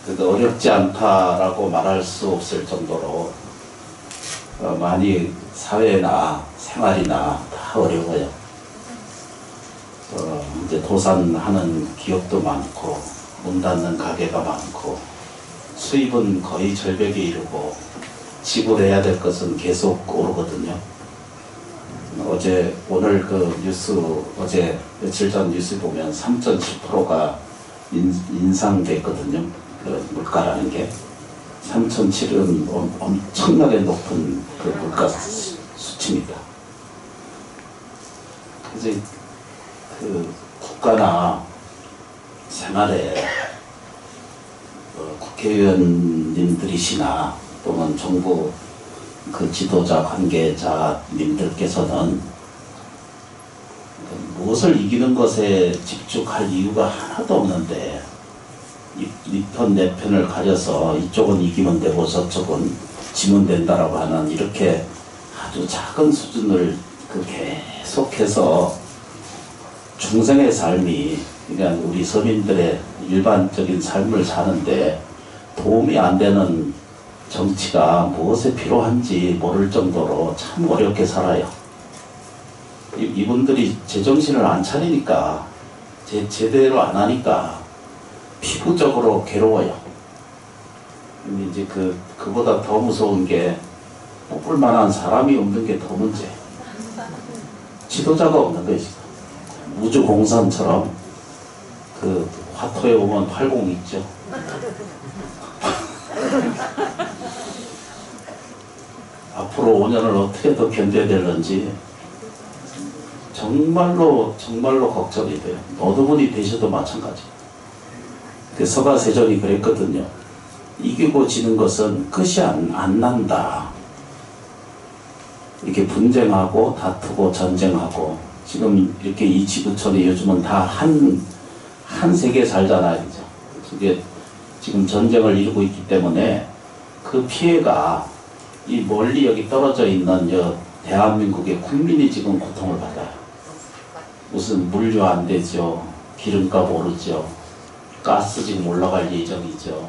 그래도 어렵지 않다라고 말할 수 없을 정도로 많이 사회나 생활이나 다 어려워요. 이제 도산하는 기업도 많고 문 닫는 가게가 많고 수입은 거의 절벽에 이르고 지불해야 될 것은 계속 오르거든요. 오늘 그 뉴스, 어제 며칠 전 뉴스 보면 3.7%가 인상됐거든요. 그 물가라는 게. 3.7은 엄청나게 높은 그 물가 수치입니다. 그래서 그 국가나 생활에 국회의원님들이시나 또는 정부 그 지도자 관계자님들께서는 무엇을 이기는 것에 집중할 이유가 하나도 없는데 이 편 내 편을 가려서 이쪽은 이기면 되고 저쪽은 지면 된다라고 하는 이렇게 아주 작은 수준을 계속해서 중생의 삶이 그러니까 우리 서민들의 일반적인 삶을 사는데 도움이 안 되는 정치가 무엇에 필요한지 모를 정도로 참 어렵게 살아요. 이분들이 제정신을 안 차리니까 제대로 안 하니까 피부적으로 괴로워요. 근데 이제 그보다 더 무서운 게 뽑을 만한 사람이 없는 게 더 문제. 지도자가 없는 거예요. 지금. 우주공산처럼 그 화토에 오면 활공 있죠. 앞으로 5년을 어떻게 더 견뎌야 될런지 정말로 걱정이 돼요. 어느 되셔도 마찬가지. 서가세존이 그랬거든요. 이기고 지는 것은 끝이 안 난다. 이렇게 분쟁하고 다투고 전쟁하고 지금 이렇게 이 지구촌이 요즘은 다 한 세계 살잖아요. 그죠? 이게 지금 전쟁을 이루고 있기 때문에 그 피해가 이 멀리 여기 떨어져 있는 대한민국의 국민이 지금 고통을 받아요. 무슨 물류 안 되죠. 기름값 오르죠. 가스 지금 올라갈 예정이죠.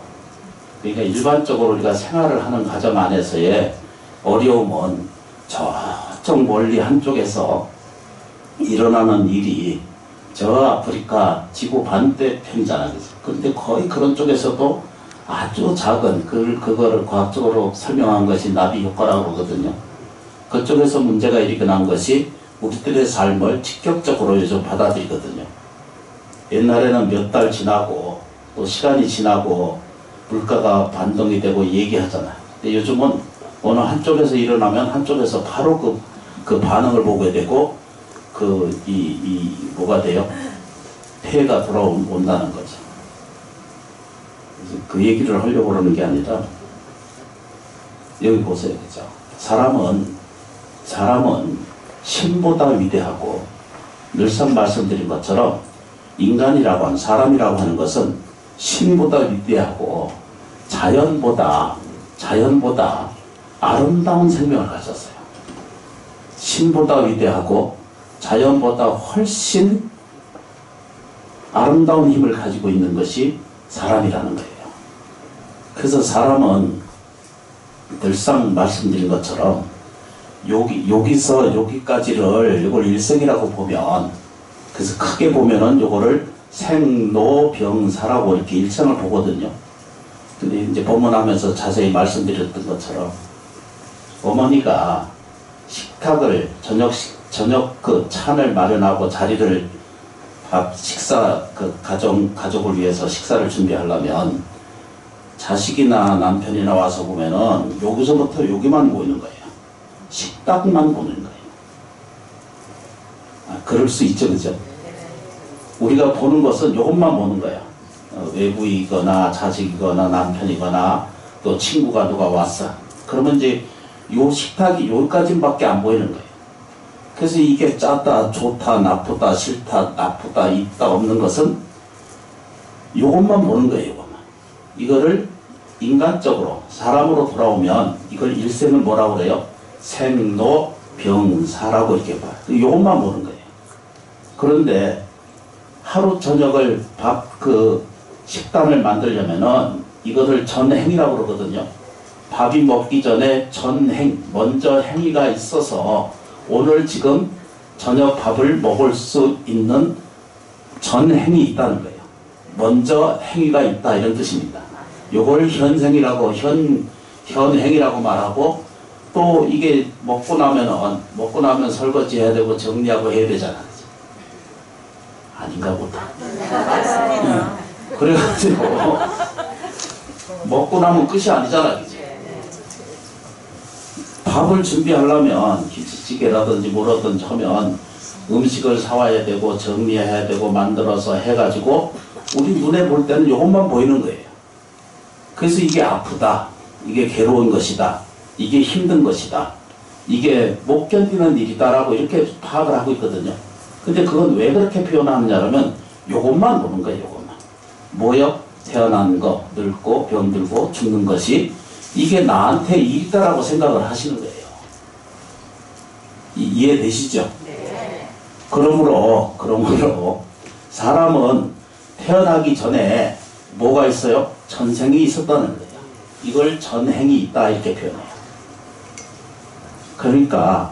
그러니까 일반적으로 우리가 생활을 하는 가정 안에서의 어려움은 저쪽 멀리 한쪽에서 일어나는 일이 저 아프리카 지구 반대편이잖아요. 그런데 거의 그런 쪽에서도 아주 작은 그거를 과학적으로 설명한 것이 나비 효과라고 그러거든요. 그쪽에서 문제가 일어난 것이 우리들의 삶을 직접적으로 요즘 받아들이거든요. 옛날에는 몇 달 지나고 또 시간이 지나고 물가가 반동이 되고 얘기하잖아요. 근데 요즘은 어느 한쪽에서 일어나면 한쪽에서 바로 그 반응을 보게 되고 뭐가 돼요? 폐해가 돌아온다는 거죠. 그 얘기를 하려고 그러는 게 아니라 여기 보세요. 그죠? 사람은 신보다 위대하고 늘상 말씀드린 것처럼 인간이라고 하는 사람이라고 하는 것은 신보다 위대하고 자연보다 아름다운 생명을 가졌어요. 신보다 위대하고 자연보다 훨씬 아름다운 힘을 가지고 있는 것이 사람이라는 거예요. 그래서 사람은 늘상 말씀드린 것처럼 여기서 여기까지를 이걸 일생이라고 보면 그래서 크게 보면은 요거를 생로병사라고 이렇게 일생을 보거든요. 근데 이제 법문하면서 자세히 말씀드렸던 것처럼 어머니가 식탁을 저녁 그 찬을 마련하고 자리를 식사 가족을 위해서 식사를 준비하려면 자식이나 남편이나 와서 보면은 여기서부터 여기만 보이는 거예요. 식탁만 보는 거예요. 그럴 수 있죠, 그죠? 우리가 보는 것은 이것만 보는 거야. 외부이거나 자식이거나 남편이거나 또 친구가 누가 왔어. 그러면 이제 요 식탁이 여기까지밖에 안 보이는 거예요. 그래서 이게 짜다, 좋다, 나쁘다, 싫다, 나쁘다, 있다, 없는 것은 이것만 보는 거예요. 이거를 인간적으로 사람으로 돌아오면 이걸 일생을 뭐라고 그래요? 생로병사라고 이렇게 봐요. 이것만 보는 거예요. 그런데 하루 저녁을 식단을 만들려면은 이거를 전행이라고 그러거든요. 밥이 먹기 전에 전행, 먼저 행위가 있어서 오늘 지금 저녁 밥을 먹을 수 있는 전행이 있다는 거예요. 먼저 행위가 있다 이런 뜻입니다. 요걸 현생이라고 현행이라고 말하고 또 이게 먹고 나면 설거지 해야 되고 정리하고 해야 되잖아요. 아닌가 보다. 네. 그래가지고 먹고 나면 끝이 아니잖아. 밥을 준비하려면 김치찌개라든지 뭐라든지 하면 음식을 사와야 되고 정리해야 되고 만들어서 해가지고 우리 눈에 볼 때는 이것만 보이는 거예요. 그래서 이게 아프다, 이게 괴로운 것이다, 이게 힘든 것이다, 이게 못 견디는 일이다라고 이렇게 파악을 하고 있거든요. 근데 그건 왜 그렇게 표현하느냐면 요것만 보는 거예요. 요것만. 뭐요? 태어난 거, 늙고 병들고 죽는 것이 이게 나한테 일이다라고 생각을 하시는 거예요. 이해되시죠? 네. 그러므로 사람은 태어나기 전에 뭐가 있어요? 전생이 있었다는 거예요. 이걸 전행이 있다 이렇게 표현해요. 그러니까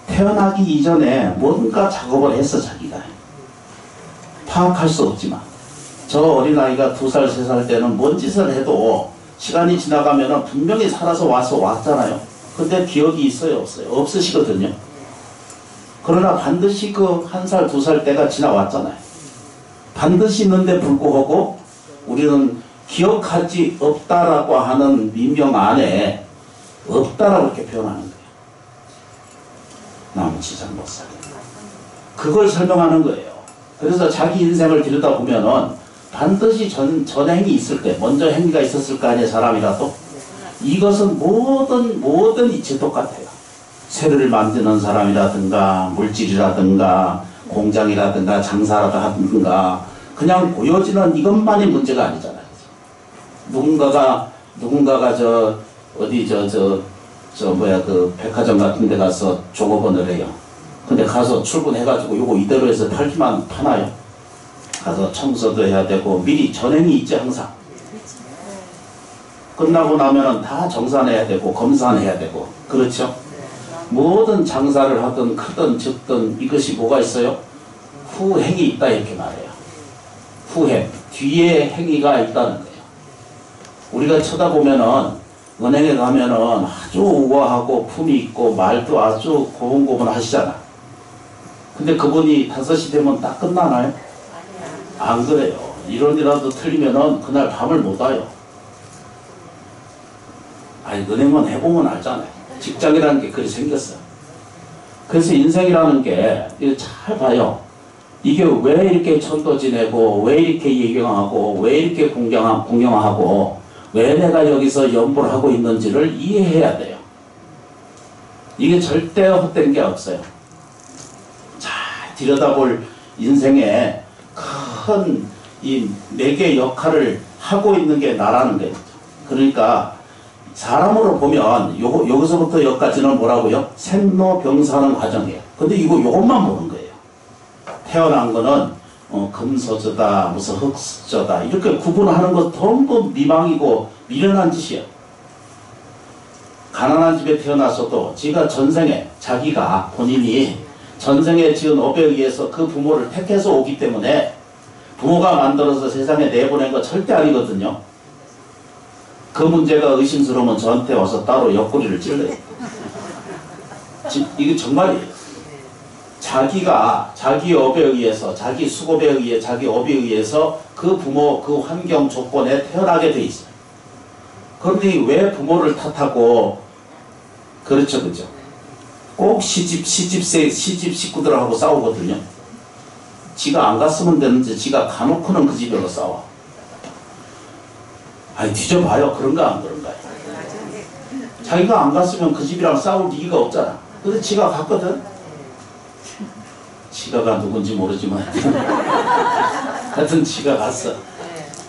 태어나기 이전에 뭔가 작업을 했어 자기가. 파악할 수 없지만 저 어린아이가 2살, 3살 때는 뭔 짓을 해도 시간이 지나가면 분명히 살아서 왔잖아요. 근데 기억이 있어요? 없어요? 없으시거든요. 그러나 반드시 그 1살, 2살 때가 지나왔잖아요. 반드시 있는데 불구하고 우리는 기억하지 없다라고 하는 민명 안에 없다라고 이렇게 표현하는 거예요. 나머지 잘 못 살게. 그걸 설명하는 거예요. 그래서 자기 인생을 들여다보면은 반드시 전행이 있을 때, 먼저 행위가 있었을 거 아니에요, 사람이라도. 이것은 모든 이체 똑같아요. 새를 만드는 사람이라든가, 물질이라든가, 공장이라든가, 장사라든가, 그냥 보여지는 이것만이 문제가 아니잖아요. 누군가가 그 백화점 같은 데 가서 종업원을 해요. 근데 가서 출근해가지고 요거 이대로 해서 팔기만 파나요? 가서 청소도 해야 되고 미리 전행이 있지 항상. 끝나고 나면은 다 정산해야 되고 검산해야 되고 그렇죠? 모든 장사를 하든 크든 적든 이것이 뭐가 있어요? 후행이 있다 이렇게 말해요. 후행, 뒤에 행위가 있다는 거예요. 우리가 쳐다보면은 은행에 가면은 아주 우아하고 품이 있고 말도 아주 고분고분 하시잖아. 근데 그분이 5시 되면 딱 끝나나요? 안 그래요. 이론이라도 틀리면은 그날 밤을 못 와요. 아니, 은행은 해보면 알잖아요. 직장이라는 게 그리 생겼어요. 그래서 인생이라는 게, 이거 잘 봐요. 이게 왜 이렇게 천도 지내고, 왜 이렇게 예경하고, 왜 이렇게 공경하고, 왜 내가 여기서 연보를 하고 있는지를 이해해야 돼요. 이게 절대 헛된 게 없어요. 잘 들여다볼 인생에 큰 이 4개 역할을 하고 있는 게 나라는 거예요. 그러니까 사람으로 보면 여기서부터 여기까지는 뭐라고요? 생로병사하는 과정이에요. 근데 요것만 보는 거예요. 태어난 거는 금서저다, 무슨 흙서저다 이렇게 구분하는 거 전부 미망이고 미련한 짓이에요. 가난한 집에 태어났어도 자기가 본인이 전생에 지은 업에 의해서 그 부모를 택해서 오기 때문에 부모가 만들어서 세상에 내보낸 거 절대 아니거든요. 그 문제가 의심스러우면 저한테 와서 따로 옆구리를 찔러요. 이게 정말이에요. 자기가 자기 업에 의해서, 자기 수급에 의해, 자기 업에 의해서 그 부모, 그 환경 조건에 태어나게 돼 있어요. 그런데 왜 부모를 탓하고, 그렇죠. 꼭 시집 식구들하고 싸우거든요. 지가 안 갔으면 되는데 지가 가놓고는 그 집으로 싸워. 아니, 뒤져봐요. 그런가 안 그런가. 자기가 안 갔으면 그 집이랑 싸울 이유가 없잖아. 근데 지가 갔거든. 지가가 누군지 모르지만 하여튼 지가 갔어.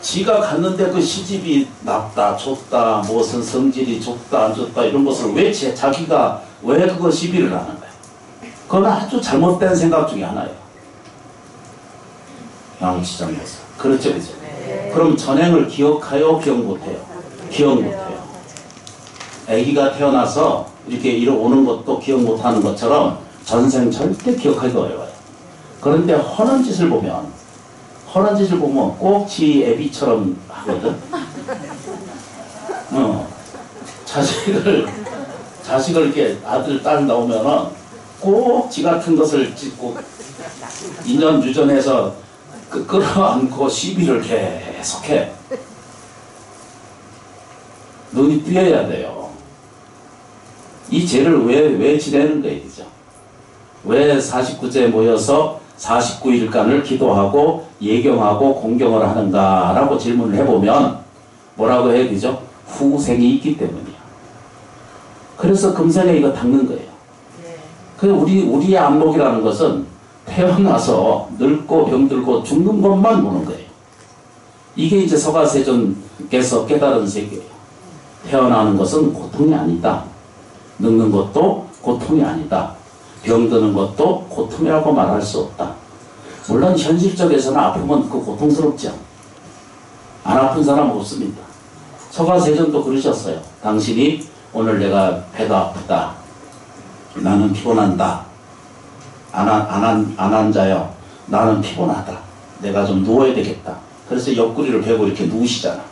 지가 갔는데 그 시집이 낫다 좋다 무슨 성질이 좋다 안 좋다 이런 것을 왜 자기가 왜 그거 시비를 하는 거야. 그건 아주 잘못된 생각 중에 하나예요. 양치장에서. 그렇죠. 그럼 전행을 기억해요? 기억 못해요? 기억 못해요. 아기가 태어나서 이렇게 오는 것도 기억 못하는 것처럼 전생 절대 기억하기가 어려워요. 그런데 허는 짓을 보면 꼭 지 애비처럼 하거든. 자식을 이렇게 아들, 딸 나오면은 꼭 지 같은 것을 짓고 인연 유전해서 끌어안고 시비를 계속해. 눈이 띄어야 돼요. 이 죄를 왜 지내는 거예요, 그죠? 왜 49제 모여서 49일간을 기도하고 예경하고 공경을 하는가라고 질문을 해보면 뭐라고 해야 되죠? 후생이 있기 때문이야. 그래서 금생에 이거 닦는 거예요. 그 우리의 안목이라는 것은 태어나서 늙고 병들고 죽는 것만 보는 거예요. 이게 이제 서가세존께서 깨달은 세계예요. 태어나는 것은 고통이 아니다. 늙는 것도 고통이 아니다. 병드는 것도 고통이라고 말할 수 없다. 물론 현실적에서는 아프면 그 고통스럽죠. 안 아픈 사람 없습니다. 서가세존도 그러셨어요. 당신이 오늘 내가 배가 아프다. 나는 피곤한다. 안 앉아요. 나는 피곤하다. 내가 좀 누워야 되겠다. 그래서 옆구리를 베고 이렇게 누우시잖아.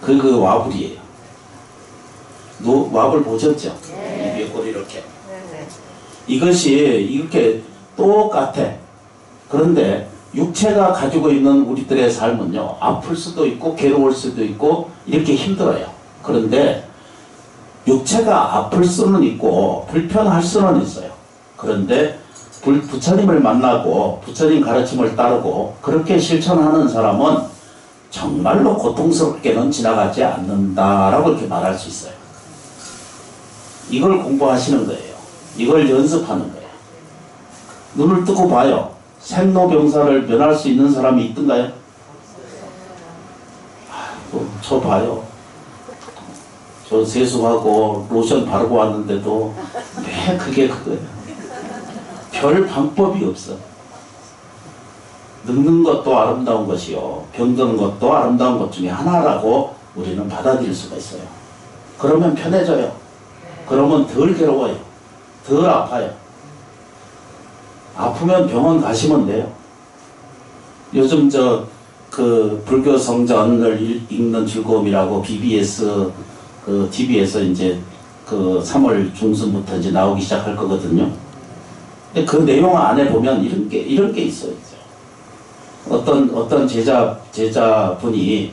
그 와불이에요. 와불 보셨죠? 네. 옆구리 이렇게. 네. 이것이 이렇게 똑같아. 그런데 육체가 가지고 있는 우리들의 삶은요, 아플 수도 있고 괴로울 수도 있고 이렇게 힘들어요. 그런데 육체가 아플 수는 있고 불편할 수는 있어요. 그런데 부처님을 만나고 부처님 가르침을 따르고 그렇게 실천하는 사람은 정말로 고통스럽게는 지나가지 않는다라고 이렇게 말할 수 있어요. 이걸 공부하시는 거예요. 이걸 연습하는 거예요. 눈을 뜨고 봐요. 생로병사를 면할 수 있는 사람이 있던가요? 저 봐요. 저 세수하고 로션 바르고 왔는데도 왜 그게 그거예요. 별 방법이 없어. 늙는 것도 아름다운 것이요, 병드는 것도 아름다운 것 중에 하나라고 우리는 받아들일 수가 있어요. 그러면 편해져요. 그러면 덜 괴로워요. 덜 아파요. 아프면 병원 가시면 돼요. 요즘 그 불교 성전을 읽는 즐거움이라고 BBS TV에서 이제 3월 중순부터 이제 나오기 시작할 거거든요. 근데 그 내용 안에 보면 이런 게 있어요. 어떤 제자분이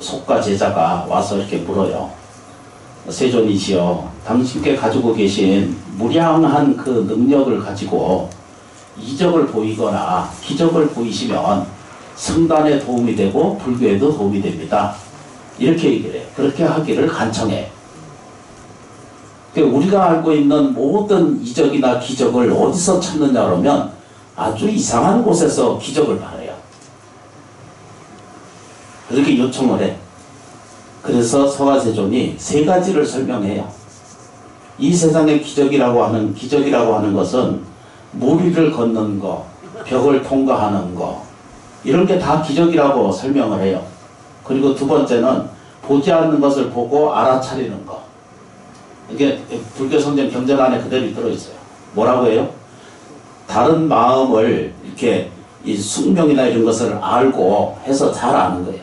속가 제자가 와서 이렇게 물어요. 세존이시여, 당신께 가지고 계신 무량한 그 능력을 가지고 이적을 보이거나 기적을 보이시면 성단에 도움이 되고 불교에도 도움이 됩니다. 이렇게 얘기를 해요. 그렇게 하기를 간청해. 우리가 알고 있는 모든 이적이나 기적을 어디서 찾느냐 그러면 아주 이상한 곳에서 기적을 바라요. 그렇게 요청을 해. 그래서 서가세존이 세 가지를 설명해요. 이 세상의 기적이라고 하는 것은 무리를 걷는 거, 벽을 통과하는 거, 이런 게 다 기적이라고 설명을 해요. 그리고 두 번째는 보지 않는 것을 보고 알아차리는 거. 이게 불교 성전 경전 안에 그대로 들어있어요. 뭐라고 해요? 다른 마음을 이렇게 이 숙명이나 이런 것을 알고 해서 잘 아는 거예요.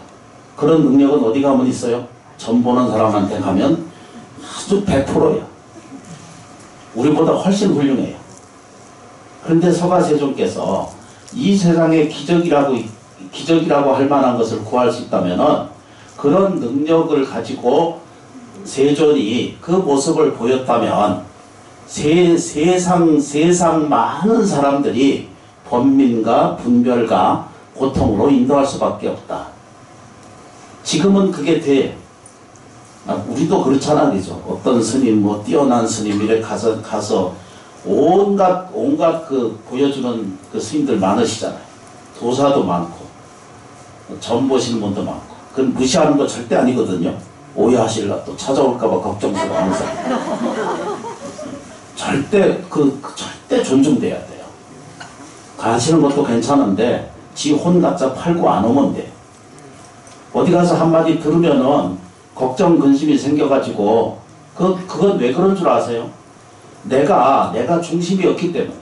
그런 능력은 어디 가면 있어요? 점 보는 사람한테 가면 아주 100%예요. 우리보다 훨씬 훌륭해요. 그런데 서가세존께서 이 세상에 기적이라고 할 만한 것을 구할 수 있다면은 그런 능력을 가지고 세존이 그 모습을 보였다면 세상 많은 사람들이 번민과 분별과 고통으로 인도할 수밖에 없다. 지금은 그게 돼. 우리도 그렇잖아, 그죠? 어떤 스님, 뛰어난 스님, 이래 가서 온갖 보여주는 그 스님들 많으시잖아요. 도사도 많고, 점 보시는 분도 많고. 그건 무시하는 거 절대 아니거든요. 오해하실라 또 찾아올까봐 걱정스러워, 항상. 절대 존중돼야 돼요. 가시는 것도 괜찮은데, 지 혼 갖자 팔고 안 오면 돼. 어디 가서 한마디 들으면은 걱정 근심이 생겨가지고 그건 왜 그런 줄 아세요? 내가 중심이 없기 때문이에요.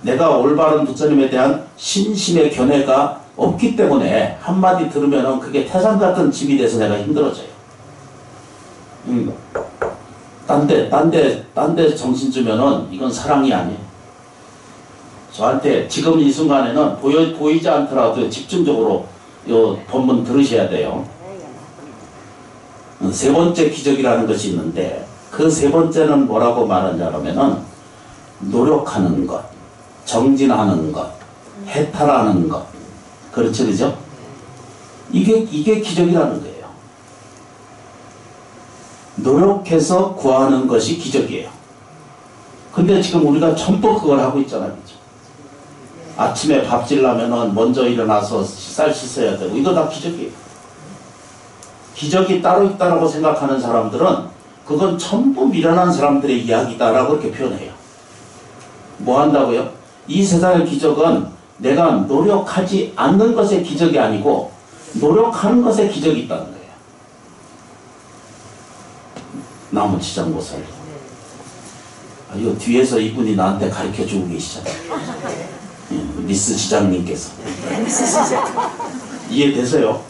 내가 올바른 부처님에 대한 신심의 견해가 없기 때문에 한마디 들으면은 그게 태산 같은 짐이 돼서 내가 힘들어져요. 딴 데 정신 주면은 이건 사랑이 아니에요. 저한테 지금 이 순간에는 보이지 않더라도 집중적으로 요 본문 들으셔야 돼요. 세 번째 기적이라는 것이 있는데 그 세 번째는 뭐라고 말하냐면은 노력하는 것, 정진하는 것, 해탈하는 것. 그렇죠, 그죠? 이게 기적이라는 거예요. 노력해서 구하는 것이 기적이에요. 근데 지금 우리가 전부 그걸 하고 있잖아요, 그죠? 아침에 밥 질려면은 먼저 일어나서 쌀 씻어야 되고 이거 다 기적이에요. 기적이 따로 있다라고 생각하는 사람들은 그건 전부 미련한 사람들의 이야기다라고 이렇게 표현해요. 뭐 한다고요? 이 세상의 기적은 내가 노력하지 않는 것의 기적이 아니고 노력하는 것의 기적이 있다는 거예요. 나무 지장보살. 이거 뒤에서 이분이 나한테 가르쳐주고 계시잖아요. 미스 지장님께서. 이해되세요?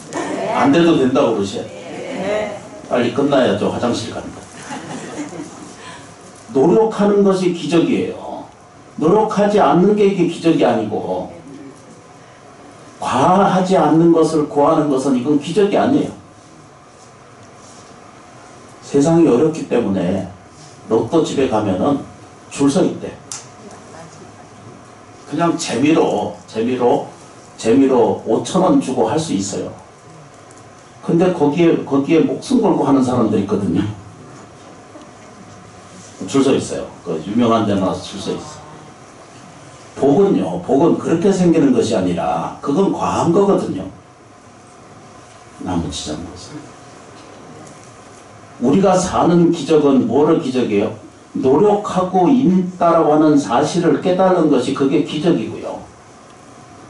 안 돼도 된다고 그러셔야 돼요. 빨리 끝나야죠. 화장실 간다. 노력하는 것이 기적이에요. 노력하지 않는 게 이게 기적이 아니고 과하지 않는 것을 구하는 것은 이건 기적이 아니에요. 세상이 어렵기 때문에 로또 집에 가면은 줄 서 있대. 그냥 재미로 5,000원 주고 할 수 있어요. 근데 거기에 목숨 걸고 하는 사람들 있거든요. 줄 서 있어요. 그 유명한 데 나와서 줄 서 있어. 복은 그렇게 생기는 것이 아니라 그건 과한 거거든요. 나무지장보살. 우리가 사는 기적은 뭐를 기적이에요? 노력하고 있다라고 하는 사실을 깨달은 것이 그게 기적이고요.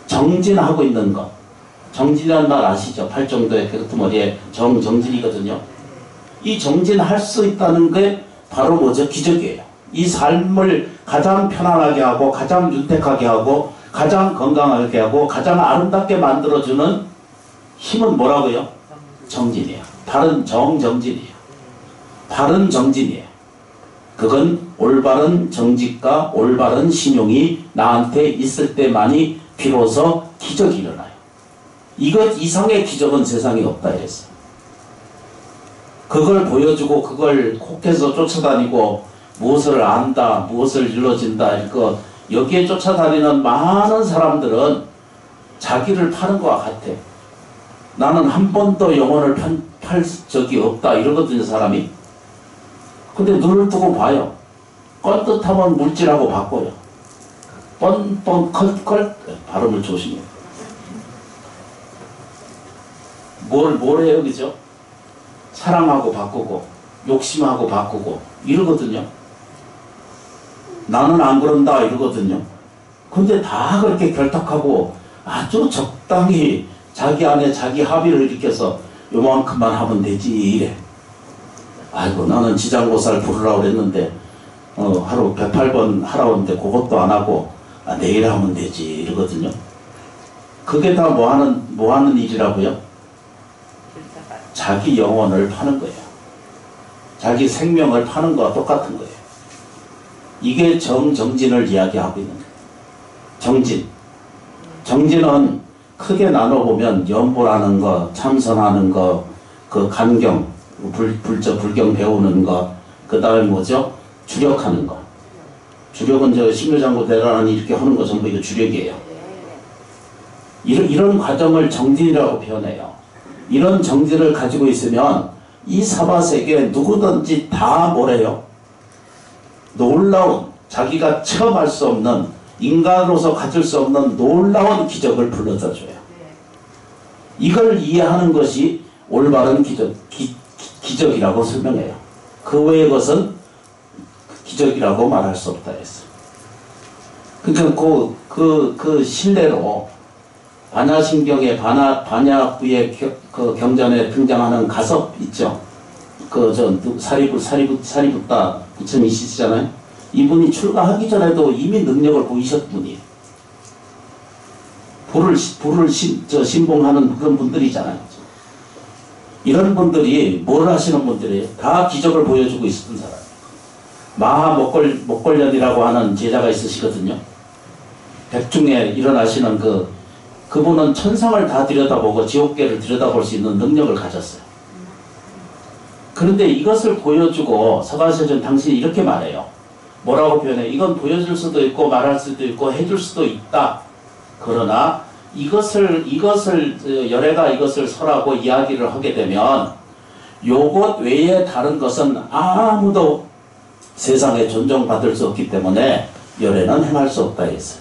정진하고 있는 것. 정진이라는 말 아시죠? 팔정도의 끄트머리에 정진이거든요. 이 정진할 수 있다는 게 바로 뭐죠? 기적이에요. 이 삶을 가장 편안하게 하고 가장 윤택하게 하고 가장 건강하게 하고 가장 아름답게 만들어주는 힘은 뭐라고요? 정진이에요. 바른 정진이에요. 바른 정진이에요. 그건 올바른 정직과 올바른 신용이 나한테 있을 때만이 비로소 기적이 일어나요. 이것 이상의 기적은 세상에 없다 이랬어요. 그걸 보여주고 그걸 혹해서 쫓아다니고 무엇을 안다, 무엇을 일러진다 이거 여기에 쫓아다니는 많은 사람들은 자기를 파는 것과 같아. 나는 한 번도 영혼을 팔 적이 없다 이러거든요, 사람이. 근데 눈을 뜨고 봐요. 껄뜻하면 물질하고 바꿔요. 뻔뻔 컬컬 발음을 조심해요. 뭘 해요, 그죠? 사랑하고 바꾸고 욕심하고 바꾸고 이러거든요. 나는 안 그런다 이러거든요. 근데 다 그렇게 결탁하고 아주 적당히 자기 안에 자기 합의를 일으켜서 요만큼만 하면 되지 이래. 아이고 나는 지장보살 부르라고 그랬는데 하루 108번 하라고 했는데 그것도 안 하고 내일 하면 되지 이러거든요. 그게 다 뭐 하는 일이라고요? 자기 영혼을 파는 거예요. 자기 생명을 파는 거와 똑같은 거예요. 이게 정진을 이야기하고 있는 거예요. 정진은 크게 나눠보면 연보라는 거, 참선하는 거, 그 간경, 불경 배우는 거, 그 다음에 뭐죠? 주력하는 거. 주력은 저 신묘장구 대란이 이렇게 하는 거 전부 이거 주력이에요. 이런 과정을 정진이라고 표현해요. 이런 정진을 가지고 있으면 이 사바세계에 누구든지 다 뭐래요? 놀라운, 자기가 체험할 수 없는, 인간으로서 가질 수 없는 놀라운 기적을 불러다 줘요. 이걸 이해하는 것이 올바른 기적이라고 설명해요. 그 외의 것은 기적이라고 말할 수 없다 했어요. 그러니까 그 신뢰로 반야신경의 반야부의 그 경전에 등장하는 가섭 있죠. 사리붓다 부처님이시잖아요. 이분이 출가하기 전에도 이미 능력을 보이셨던 분이에요. 불을 신봉하는 그런 분들이잖아요. 이런 분들이 뭘 하시는 분들이에요? 다 기적을 보여주고 있었던 사람. 목걸련이라고 하는 제자가 있으시거든요. 백중에 일어나시는 그분은 천상을 다 들여다보고 지옥계를 들여다볼 수 있는 능력을 가졌어요. 그런데 이것을 보여주고 서가세존 당신이 이렇게 말해요. 뭐라고 표현해? 이건 보여줄 수도 있고 말할 수도 있고 해줄 수도 있다. 그러나 열애가 이것을 설하고 이야기를 하게 되면 요것 외에 다른 것은 아무도 세상에 존중받을 수 없기 때문에 열애는 행할 수 없다 했어요.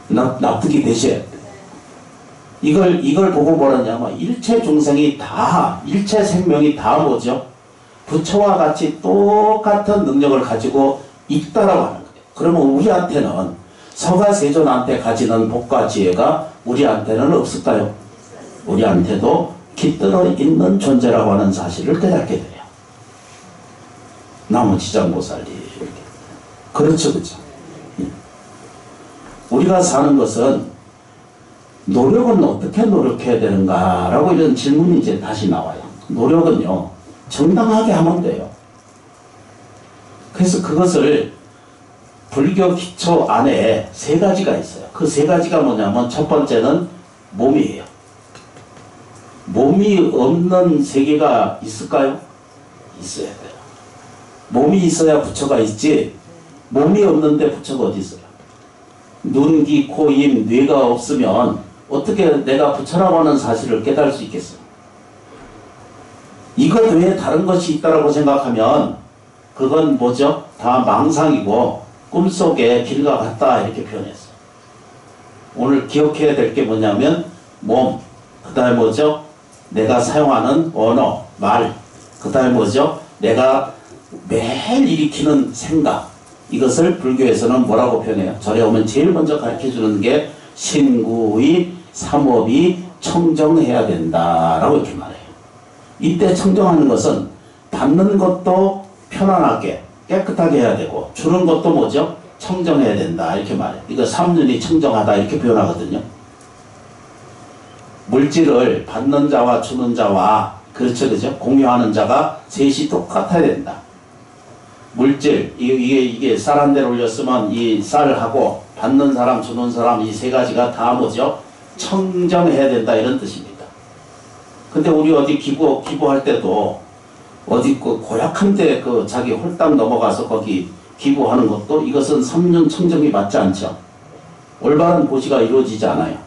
납득이 되셔야 돼요. 이걸 보고 뭐라냐면 일체 중생이 다, 일체 생명이 다 뭐죠? 부처와 같이 똑같은 능력을 가지고 있다라고 하는 거예요. 그러면 우리한테는 서가세존한테 가지는 복과 지혜가 우리한테는 없을까요? 우리한테도 깃들어 있는 존재라고 하는 사실을 깨닫게 돼요. 나무지장보살이 이렇게. 그렇죠, 그렇죠. 우리가 사는 것은 노력은 어떻게 노력해야 되는가라고 이런 질문이 이제 다시 나와요. 노력은요, 정당하게 하면 돼요. 그래서 그것을 불교 기초 안에 세 가지가 있어요. 그 세 가지가 뭐냐면 첫 번째는 몸이에요. 몸이 없는 세계가 있을까요? 있어야 돼요. 몸이 있어야 부처가 있지, 몸이 없는데 부처가 어디 있어요? 눈, 귀, 코, 입, 뇌가 없으면 어떻게 내가 부처라고 하는 사실을 깨달을 수 있겠어요? 이것 외에 다른 것이 있다고 생각하면 그건 뭐죠? 다 망상이고 꿈속에 길과 같다 이렇게 표현했어요. 오늘 기억해야 될 게 뭐냐면 몸, 그 다음에 뭐죠? 내가 사용하는 언어, 말, 그 다음에 뭐죠? 내가 매일 일으키는 생각, 이것을 불교에서는 뭐라고 표현해요? 절에 오면 제일 먼저 가르쳐주는 게 신구의 삼업이 청정해야 된다라고 이렇게 말해요. 이때 청정하는 것은 받는 것도 편안하게 깨끗하게 해야 되고 주는 것도 뭐죠? 청정해야 된다 이렇게 말해요. 이거 삼륜이 청정하다 이렇게 표현하거든요. 물질을 받는 자와 주는 자와 그렇죠, 그죠? 공유하는 자가 셋이 똑같아야 된다. 물질, 이게 쌀 한 대를 올렸으면 이 쌀하고 받는 사람, 주는 사람 이 세 가지가 다 뭐죠? 청정해야 된다 이런 뜻입니다. 근데 우리 어디 기부할 때도 어디 고약한 데 자기 홀딱 넘어가서 거기 기부하는 것도 이것은 삼륜 청정이 맞지 않죠. 올바른 보시가 이루어지지 않아요.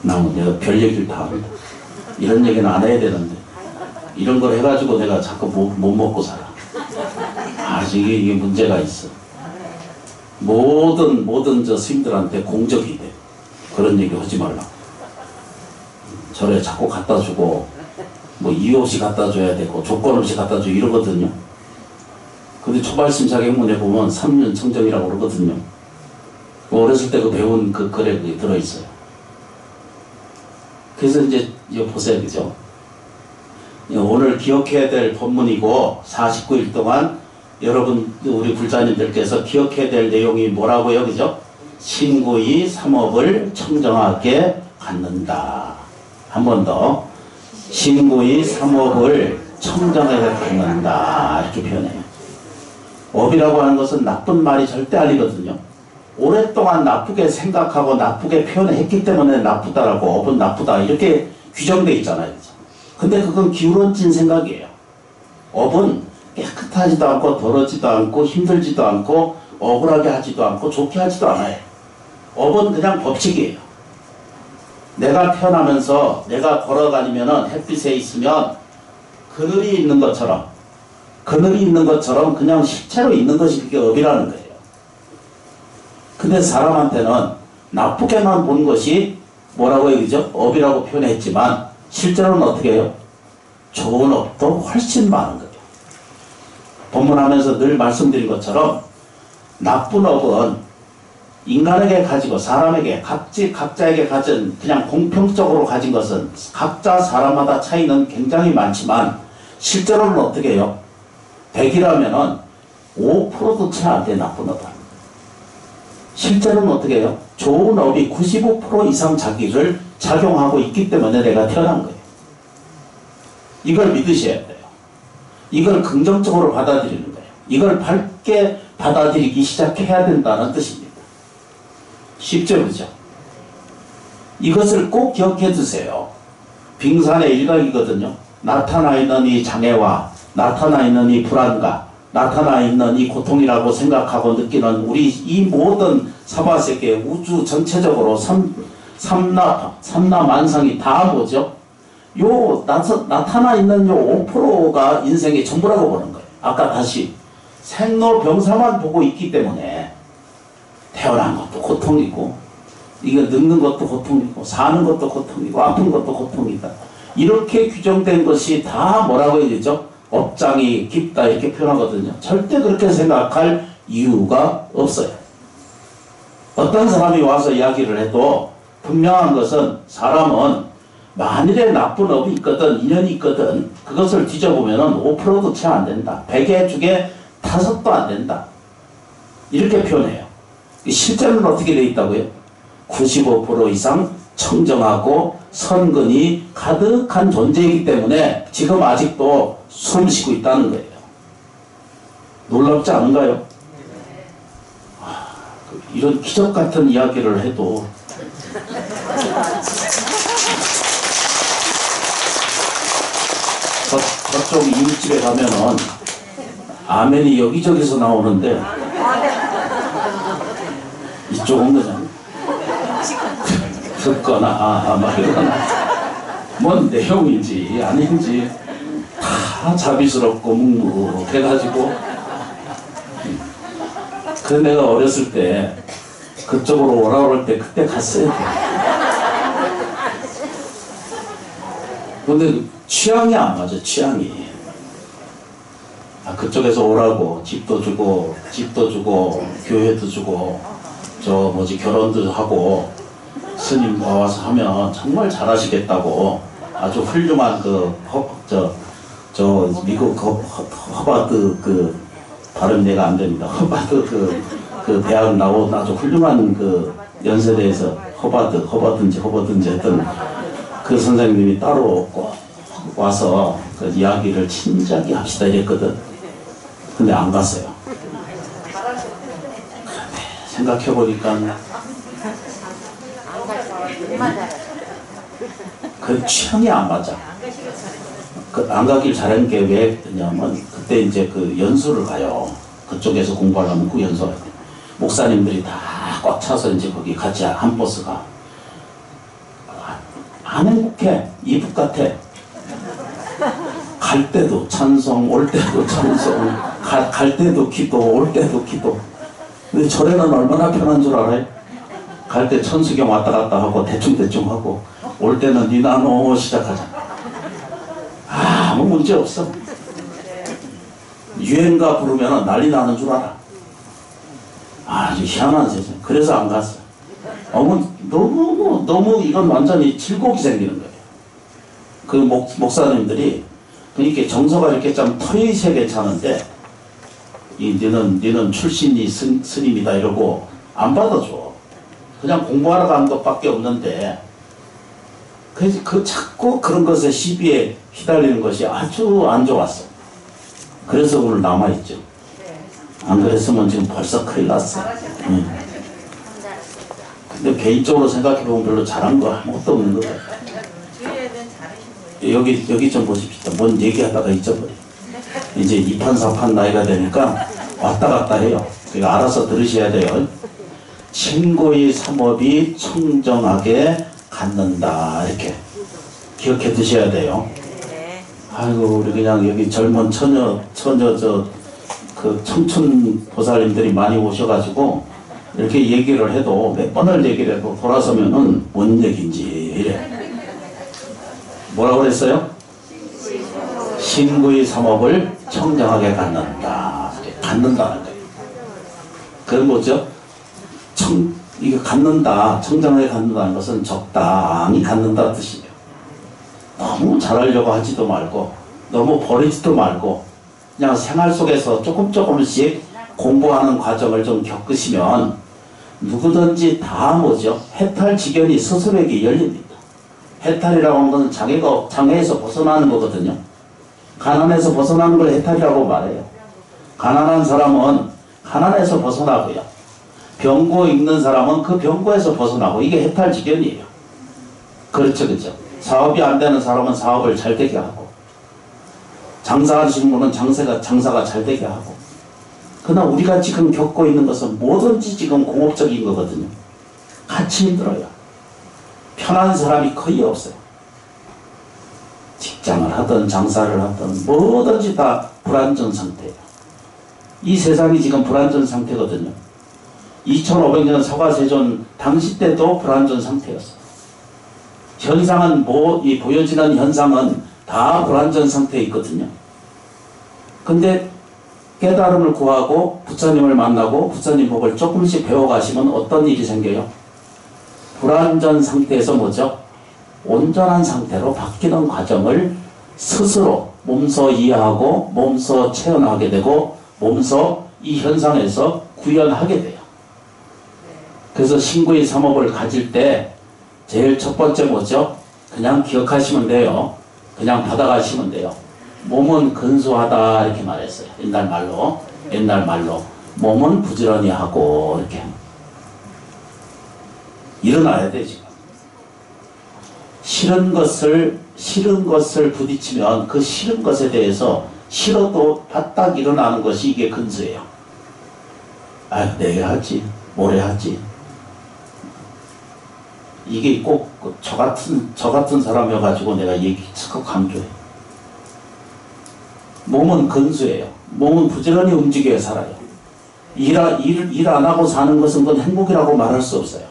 내가 별 얘기를 다 합니다. 이런 얘기는 안 해야 되는데 이런 걸 해가지고 내가 자꾸 못 먹고 살아. 아직 이게 문제가 있어. 모든 저 스님들한테 공적이 돼. 그런 얘기 하지 말라. 절에 자꾸 갖다 주고 뭐 이유 없이 갖다 줘야 되고 조건 없이 갖다 주고 이러거든요. 근데 초발심 자격문에 보면 삼륜 청정이라고 그러거든요. 어렸을 때 배운 글에 그게 들어있어요. 그래서 이제 이거 보세요, 그죠? 오늘 기억해야 될 법문이고 49일 동안 여러분 우리 불자님들께서 기억해야 될 내용이 뭐라고요, 그죠? 신구의 삼업을 청정하게 갖는다. 한 번 더. 신구의 삼업을 청정하게 갖는다. 이렇게 표현해요. 업이라고 하는 것은 나쁜 말이 절대 아니거든요. 오랫동안 나쁘게 생각하고 나쁘게 표현했기 때문에 나쁘다라고 업은 나쁘다 이렇게 규정되어 있잖아요. 근데 그건 기울어진 생각이에요. 업은 깨끗하지도 않고 더러지도 않고 힘들지도 않고 억울하게 하지도 않고 좋게 하지도 않아요. 업은 그냥 법칙이에요. 내가 태어나면서 내가 걸어다니면은 햇빛에 있으면 그늘이 있는 것처럼 그냥 실제로 있는 것이 그게 업이라는 거예요. 근데 사람한테는 나쁘게만 본 것이 뭐라고 얘기죠? 업이라고 표현했지만 실제로는 어떻게 해요? 좋은 업도 훨씬 많은 거예요. 법문하면서 늘 말씀드린 것처럼 나쁜 업은 인간에게 가지고 사람에게 각자에게 가진 그냥 공평적으로 가진 것은 각자 사람마다 차이는 굉장히 많지만 실제로는 어떻게 해요? 100이라면은 5%도 채 안 돼, 나쁜 업은. 실제로는 어떻게 해요? 좋은 업이 95% 이상 자기를 작용하고 있기 때문에 내가 태어난 거예요. 이걸 믿으셔야 돼요. 이걸 긍정적으로 받아들이는 거예요. 이걸 밝게 받아들이기 시작해야 된다는 뜻입니다. 쉽죠, 그죠? 이것을 꼭 기억해 두세요. 빙산의 일각이거든요. 나타나 있는 이 장애와 나타나 있는 이 불안과 나타나 있는 이 고통이라고 생각하고 느끼는 우리 이 모든 사바세계 우주 전체적으로 삼라만상이 다 뭐죠? 나타나 있는 요 5%가 인생의 전부라고 보는 거예요. 아까 다시 생로병사만 보고 있기 때문에 태어난 것도 고통이고 이거 늙는 것도 고통이고 사는 것도 고통이고 아픈 것도 고통이다. 이렇게 규정된 것이 다 뭐라고 해야 되죠? 업장이 깊다 이렇게 표현하거든요. 절대 그렇게 생각할 이유가 없어요. 어떤 사람이 와서 이야기를 해도 분명한 것은 사람은 만일에 나쁜 업이 있거든 인연이 있거든 그것을 뒤져보면 5%도 채 안 된다. 100의 중에 5도 안 된다. 이렇게 표현해요. 실제로는 어떻게 되어 있다고요? 95% 이상 청정하고 선근이 가득한 존재이기 때문에 지금 아직도 숨 쉬고 있다는 거예요. 놀랍지 않은가요? 이런 기적 같은 이야기를 해도 저쪽 이웃집에 가면은 아멘이 여기저기서 나오는데 이쪽은 그냥 듣거나 막 이러거나 뭔 내용인지 아닌지 다 자비스럽고 묵묵해가지고 그래서 내가 어렸을 때 그쪽으로 오라 그럴 때 그때 갔어야 돼. 근데 취향이 안 맞아. 취향이 그쪽에서 오라고 집도 주고 교회도 주고 결혼도 하고 스님 와서 하면 정말 잘하시겠다고 아주 훌륭한 미국 허바드 발음 내가 안 됩니다. 허바드 대학 나온 아주 훌륭한 연세대에서 허바든지 했던 그 선생님이 따로 꼭 와서 그 이야기를 진지하게 합시다 이랬거든. 근데 안 갔어요. 생각해보니까 그 취향이 안 맞아. 안 가길 잘한 게 왜 그러냐면 그때 이제 연수를 가요. 그쪽에서 공부하려면 그 연수를 가요. 목사님들이 다 꽉 차서 이제 거기 같이 한 버스가 안 행복해. 이북 같아. 갈 때도 찬송, 올 때도 찬송, 갈 때도 기도, 올 때도 기도. 근데 절에는 얼마나 편한 줄 알아요? 갈 때 천수경 왔다 갔다 하고 대충 하고 올 때는 니나노 시작하자. 아무 문제 없어. 유행가 부르면 난리 나는 줄 알아. 아주 희한한 세상. 그래서 안 갔어. 너무 이건 완전히 질곡이 생기는 거예요. 그 목사님들이 이렇게 정서가 이렇게 좀 터이세 괜찮은데 너는 출신이 스님이다 이러고 안 받아줘. 그냥 공부하러 가는 것밖에 없는데 자꾸 그런 것에 시비에 휘달리는 것이 아주 안 좋았어. 그래서 오늘 남아있죠. 안 그랬으면 지금 벌써 큰일 났어. 근데 개인적으로 생각해보면 별로 잘한 거 아무것도 없는 것 같아. 여기 좀 보십시오. 뭔 얘기하다가 잊어버려. 이제 2판 4판 나이가 되니까 왔다 갔다 해요. 그러니까 알아서 들으셔야 돼요. 친구의 삼업이 청정하게 갖는다. 이렇게 기억해 두셔야 돼요. 아이고 우리 그냥 여기 젊은 처녀 청춘 보살님들이 많이 오셔가지고 이렇게 얘기를 해도 몇 번을 얘기를 해도 돌아서면은 뭔 얘기인지 이래. 뭐라고 그랬어요? 신구의 삼업을 청정하게 갖는다. 갖는다는 거예요. 그건 뭐죠? 이게 갖는다, 청정하게 갖는다는 것은 적당히 갖는다 뜻이에요. 너무 잘하려고 하지도 말고, 너무 버리지도 말고, 그냥 생활 속에서 조금씩 공부하는 과정을 좀 겪으시면 누구든지 다 뭐죠? 해탈지견이 스스로에게 열립니다. 해탈이라고 하는 것은 장애에서 벗어나는 거거든요. 가난에서 벗어나는 걸 해탈이라고 말해요. 가난한 사람은 가난에서 벗어나고요. 병고 있는 사람은 그 병고에서 벗어나고, 이게 해탈지견이에요. 그렇죠, 그렇죠. 사업이 안 되는 사람은 사업을 잘 되게 하고, 장사하시는 분은 장사가 잘 되게 하고. 그러나 우리가 지금 겪고 있는 것은 뭐든지 지금 공업적인 거거든요. 같이 힘들어요. 편한 사람이 거의 없어요. 직장을 하든 장사를 하든 뭐든지 다 불안전 상태예요. 이 세상이 지금 불안전 상태거든요. 2500년 서가세존 당시 때도 불안전 상태였어요. 현상은 이 보여지는 현상은 다 불안전 상태에 있거든요. 근데 깨달음을 구하고 부처님을 만나고 부처님 법을 조금씩 배워가시면 어떤 일이 생겨요? 불안전 상태에서 뭐죠? 온전한 상태로 바뀌는 과정을 스스로 몸소 이해하고 몸소 체험하게 되고 몸소 이 현상에서 구현하게 돼요. 그래서 신구의 삼업을 가질 때 제일 첫 번째 뭐죠? 그냥 기억하시면 돼요. 그냥 받아가시면 돼요. 몸은 근소하다 이렇게 말했어요. 옛날 말로 몸은 부지런히 하고 이렇게 일어나야 돼. 지금 싫은 것을 부딪히면 그 싫은 것에 대해서 싫어도 바짝 일어나는 것이 이게 근소예요. 아유, 내일 하지, 모레 하지. 이게 꼭 저 같은 사람이어가지고 내가 얘기 자꾸 강조해. 몸은 근수예요. 몸은 부지런히 움직여야 살아요. 일 안 하고 사는 것은 그건 행복이라고 말할 수 없어요.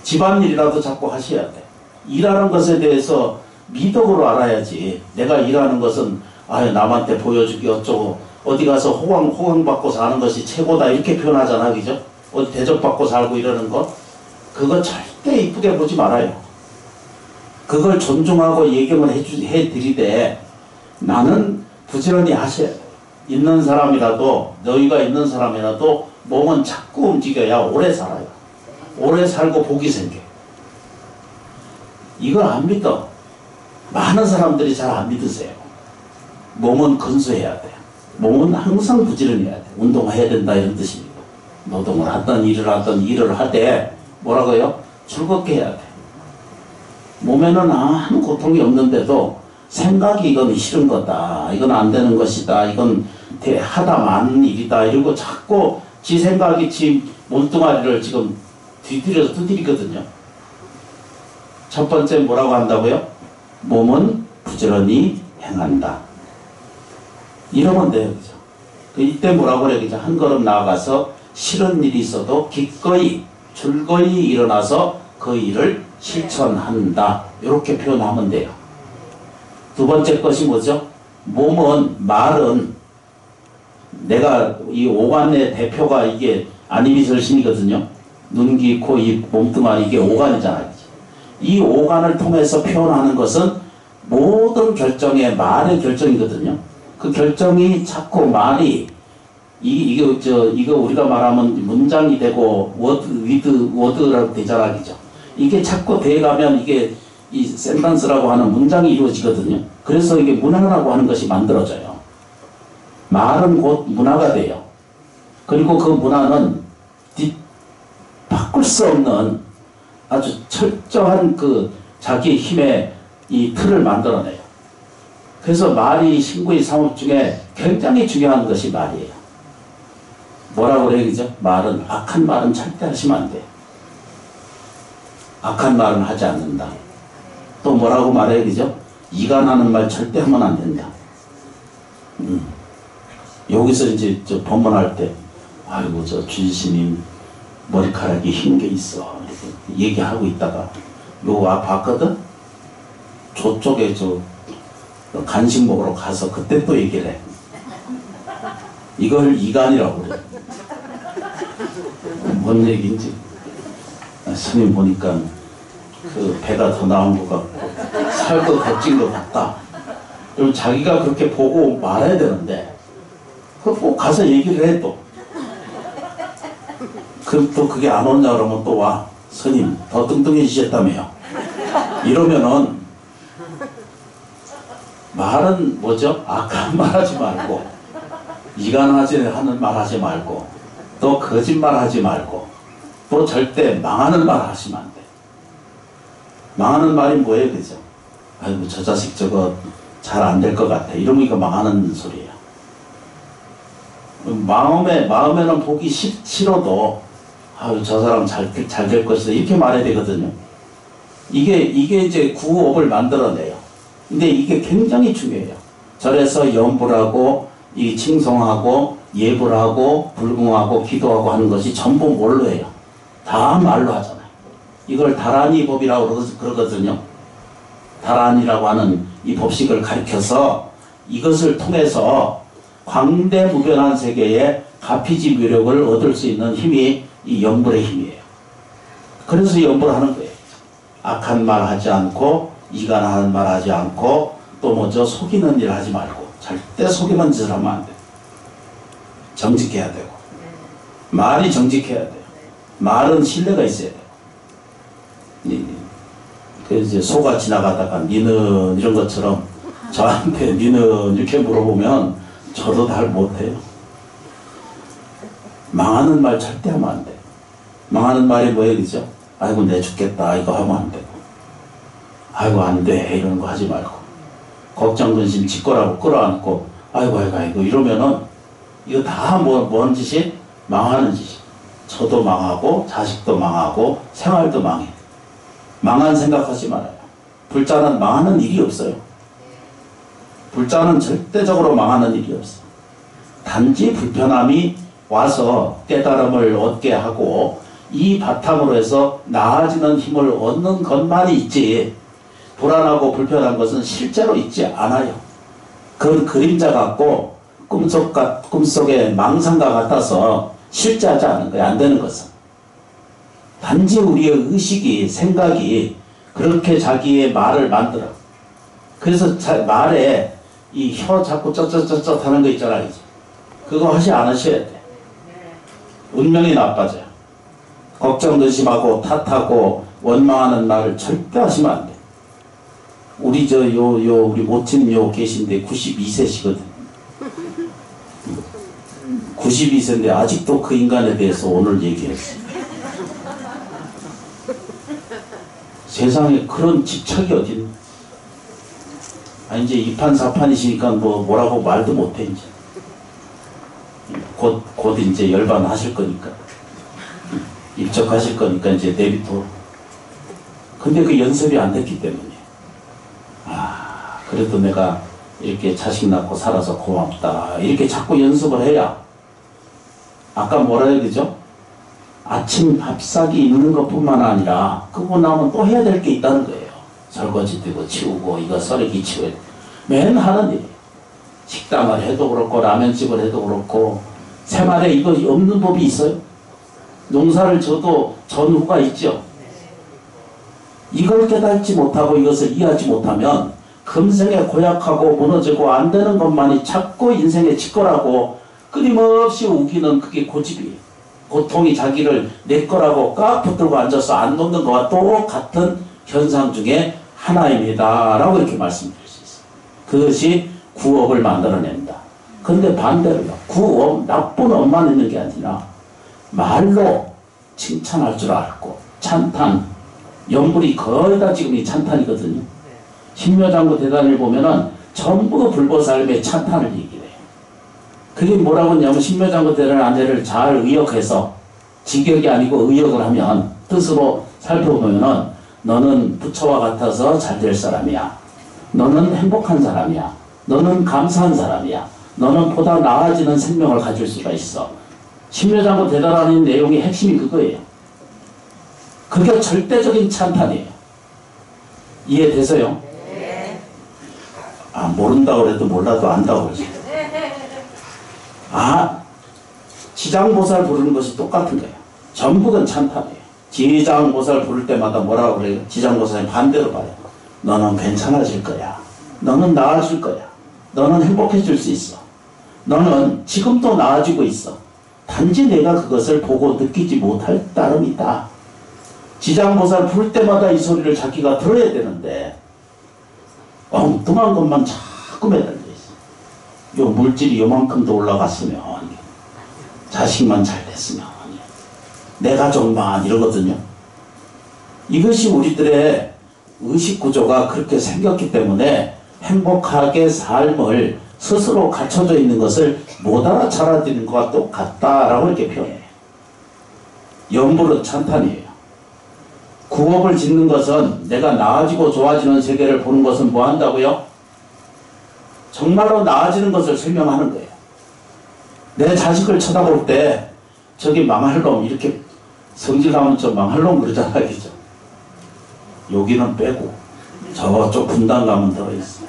집안일이라도 자꾸 하셔야 돼. 일하는 것에 대해서 미덕으로 알아야지. 내가 일하는 것은 아유 남한테 보여주기 어쩌고 어디 가서 호강받고 사는 것이 최고다 이렇게 표현하잖아. 그죠? 어디 대접받고 살고 이러는 거 그거 절대 이쁘게 보지 말아요. 그걸 존중하고 예경을 해드리되 나는 부지런히 하셔야 돼. 있는 사람이라도 너희가 있는 사람이라도 몸은 자꾸 움직여야 오래 살아요. 오래 살고 복이 생겨. 이걸 안 믿어. 많은 사람들이 잘 안 믿으세요. 몸은 근수해야 돼. 몸은 항상 부지런히 해야 돼. 운동해야 된다 이런 뜻입니다. 노동을 하든 일을 할 때 뭐라고요? 즐겁게 해야 돼. 몸에는 아무 고통이 없는데도 생각이 이건 싫은 거다. 이건 안 되는 것이다. 이건 하다 많은 일이다. 이러고 자꾸 지 생각이 지 몸뚱아리를 지금 뒤틀어서 두드리거든요. 첫 번째 뭐라고 한다고요? 몸은 부지런히 행한다. 이러면 돼요. 그죠? 이때 뭐라고 그래? 그죠? 한 걸음 나아가서 싫은 일이 있어도 기꺼이 즐거이 일어나서 그 일을 실천한다. 이렇게 표현하면 돼요. 두 번째 것이 뭐죠? 말은 내가 이 오간의 대표가 이게 안이미설신이거든요. 눈, 귀, 코, 입, 몸뚱아리 이게 오간이잖아요. 이 오간을 통해서 표현하는 것은 모든 결정의 말의 결정이거든요. 그 결정이 자꾸 말이 이거 우리가 말하면 문장이 되고 워드라고 되잖아. 그죠? 이게 자꾸 돼가면 이게 이 센텐스라고 하는 문장이 이루어지거든요. 그래서 이게 문화라고 하는 것이 만들어져요. 말은 곧 문화가 돼요. 그리고 그 문화는 바꿀 수 없는 아주 철저한 그 자기 힘의 이 틀을 만들어내요. 그래서 말이 신구의 삼업 중에 굉장히 중요한 것이 말이에요. 뭐라고 그래요? 그죠? 악한 말은 절대 하시면 안 돼요. 악한 말은 하지 않는다. 또 뭐라고 말해요? 그죠? 이간하는 말 절대 하면 안 된다. 여기서 이제 저 법문할 때, 아이고, 저 주지스님 머리카락이 흰 게 있어. 이렇게 얘기하고 있다가, 봤거든? 저쪽에 간식 먹으러 가서 그때 또 얘기를 해. 이걸 이간이라고 그래. 뭔 얘기인지. 스님 보니까 그 배가 더 나온 것 같고 살도 더 찐 것 같다. 그럼 자기가 그렇게 보고 말해야 되는데 그 꼭 가서 얘기를 해 또. 그럼 또 그게 안 오냐 그러면 또 와. 스님 더 뚱뚱해지셨다며요. 이러면은 말은 뭐죠? 악한 말 하지 말고 이간하지 하는 말 하지 말고 또 거짓말 하지 말고 또 절대 망하는 말 하시면 안 돼. 망하는 말이 뭐예요? 그죠? 아이고 저 자식 저거 잘 안 될 것 같아. 이러니까 망하는 소리예요. 마음에는 보기 싫어도 아유 저 사람 잘 될 것이다 이렇게 말해야 되거든요. 이게 이제 구업을 만들어내요. 근데 이게 굉장히 중요해요. 절에서 염불 하고 이 칭송하고 예불 하고 불궁하고 기도하고 하는 것이 전부 뭘로 해요? 다 말로 하잖아요. 이걸 다라니 법이라고 그러거든요. 다라니라고 하는 이 법식을 가리켜서 이것을 통해서 광대무변한 세계에 가피지 묘력을 얻을 수 있는 힘이 이 염불의 힘이에요. 그래서 염불하는 거예요. 악한 말 하지 않고 이간하는 말 하지 않고 또 뭐죠? 속이는 일 하지 말고 절대 속이는 짓을 하면 안 돼요. 정직해야 되고 말이 정직해야 돼요. 말은 신뢰가 있어야 돼요. 그 이제 소가 지나가다가 니는 이런 것처럼 저한테 니는 이렇게 물어보면 저도 잘 못해요. 망하는 말 절대 하면 안 돼. 망하는 말이 뭐예요, 그죠? 아이고 내 죽겠다 이거 하면 안 되고 아이고 안 돼 이런 거 하지 말고 걱정 근심 짓거라고 끌어안고 아이고 이러면은 이거 다 뭔 짓이? 망하는 짓이. 저도 망하고 자식도 망하고 생활도 망해. 망한 생각하지 말아요. 불자는 망하는 일이 없어요. 불자는 절대적으로 망하는 일이 없어요. 단지 불편함이 와서 깨달음을 얻게 하고 이 바탕으로 해서 나아지는 힘을 얻는 것만이 있지 불안하고 불편한 것은 실제로 있지 않아요. 그건 그림자 같고 꿈속의 망상과 같아서 실제하지 않은 거예요. 안 되는 것은. 단지 우리의 의식이 생각이 그렇게 자기의 말을 만들어. 그래서 말에 이 혀 자꾸 쩌쩌쩌쩌 하는 거 있잖아요. 그거 하지 않으셔야 돼. 운명이 나빠져요. 걱정 의심하고 탓하고 원망하는 말을 절대 하시면 안 돼. 우리 우리 모친요 계신데 92세시거든. 92세인데 아직도 그 인간에 대해서 오늘 얘기했어. 세상에 그런 집착이 어딨나? 이제 2판 4판이시니까 뭐라고 말도 못해 이제. 곧 이제 열반하실 거니까. 입적하실 거니까 이제 내비둬. 근데 그 연습이 안 됐기 때문에. 그래도 내가 이렇게 자식 낳고 살아서 고맙다. 이렇게 자꾸 연습을 해야. 아까 뭐라 해야 되죠? 아침 밥상이 있는 것뿐만 아니라 그거 나오면 또 해야 될 게 있다는 거예요. 설거지 되고 치우고 이거 썰기 치우고 맨 하는 일이에요. 식당을 해도 그렇고 라면집을 해도 그렇고 생활에 이거 없는 법이 있어요? 농사를 져도 전후가 있죠. 이걸 깨닫지 못하고 이것을 이해하지 못하면 금생에 고약하고 무너지고 안 되는 것만이 자꾸 인생의 직거라고 끊임없이 우기는 그게 고집이에요. 고통이 자기를 내 거라고 꽉 붙들고 앉아서 안 놓는 것과 똑같은 현상 중에 하나입니다. 라고 이렇게 말씀드릴 수 있어요. 그것이 구업을 만들어낸다. 근데 반대로요. 구업, 나쁜 업만 있는 게 아니라 말로 칭찬할 줄 알고 찬탄, 염불이 거의 다 지금 이 찬탄이거든요. 신묘장구 대단을 보면은 전부 불보살의 찬탄을 얘기해요. 그게 뭐라고 하냐면 신묘장구 대단 안내를 잘 의역해서 직역이 아니고 의역을 하면 뜻으로 살펴보면은 너는 부처와 같아서 잘 될 사람이야. 너는 행복한 사람이야. 너는 감사한 사람이야. 너는 보다 나아지는 생명을 가질 수가 있어. 신묘장구 대단하는 내용의 핵심이 그거예요. 그게 절대적인 찬탄이에요. 이해되세요? 네. 모른다고 그래도 몰라도 안다고 그러죠. 지장보살 부르는 것이 똑같은 거예요. 전부 다 찬탄이에요. 지장보살 부를 때마다 뭐라고 그래요? 지장보살이 반대로 봐요. 너는 괜찮아질 거야. 너는 나아질 거야. 너는 행복해질 수 있어. 너는 지금도 나아지고 있어. 단지 내가 그것을 보고 느끼지 못할 따름이다. 지장보살 부를 때마다 이 소리를 자기가 들어야 되는데 엉뚱한 것만 자꾸 매달려 있어. 요 물질이 요만큼도 올라갔으면, 자식만 잘 됐으면, 내 가족만 이러거든요. 이것이 우리들의 의식구조가 그렇게 생겼기 때문에 행복하게 삶을 스스로 갖춰져 있는 것을 못 알아차려지는 것과 똑같다라고 이렇게 표현해요. 염불은 찬탄이에요. 구업을 짓는 것은 내가 나아지고 좋아지는 세계를 보는 것은 뭐 한다고요? 정말로 나아지는 것을 설명하는 거예요. 내 자식을 쳐다볼 때 저기 망할 놈, 이렇게 성질나면 저 망할 놈 그러잖아요. 그죠? 여기는 빼고 저쪽 분당 가면 들어있어.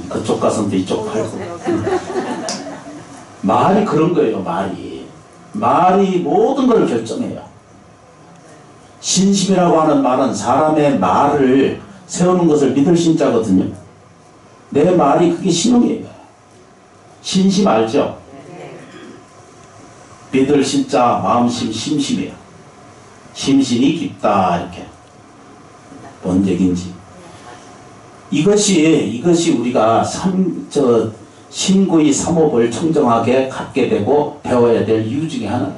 그쪽 가서는 이쪽 팔고. 말이 그런 거예요. 말이 모든 걸 결정해요. 신심이라고 하는 말은 사람의 말을 세우는 것을 믿을 신자거든요. 내 말이 그게 신용이에요. 신심 알죠? 믿을 신자, 마음심, 심심이에요. 심신이 깊다, 이렇게. 뭔 얘기인지. 이것이 우리가 신구의 삼업을 청정하게 갖게 되고 배워야 될 이유 중에 하나예요.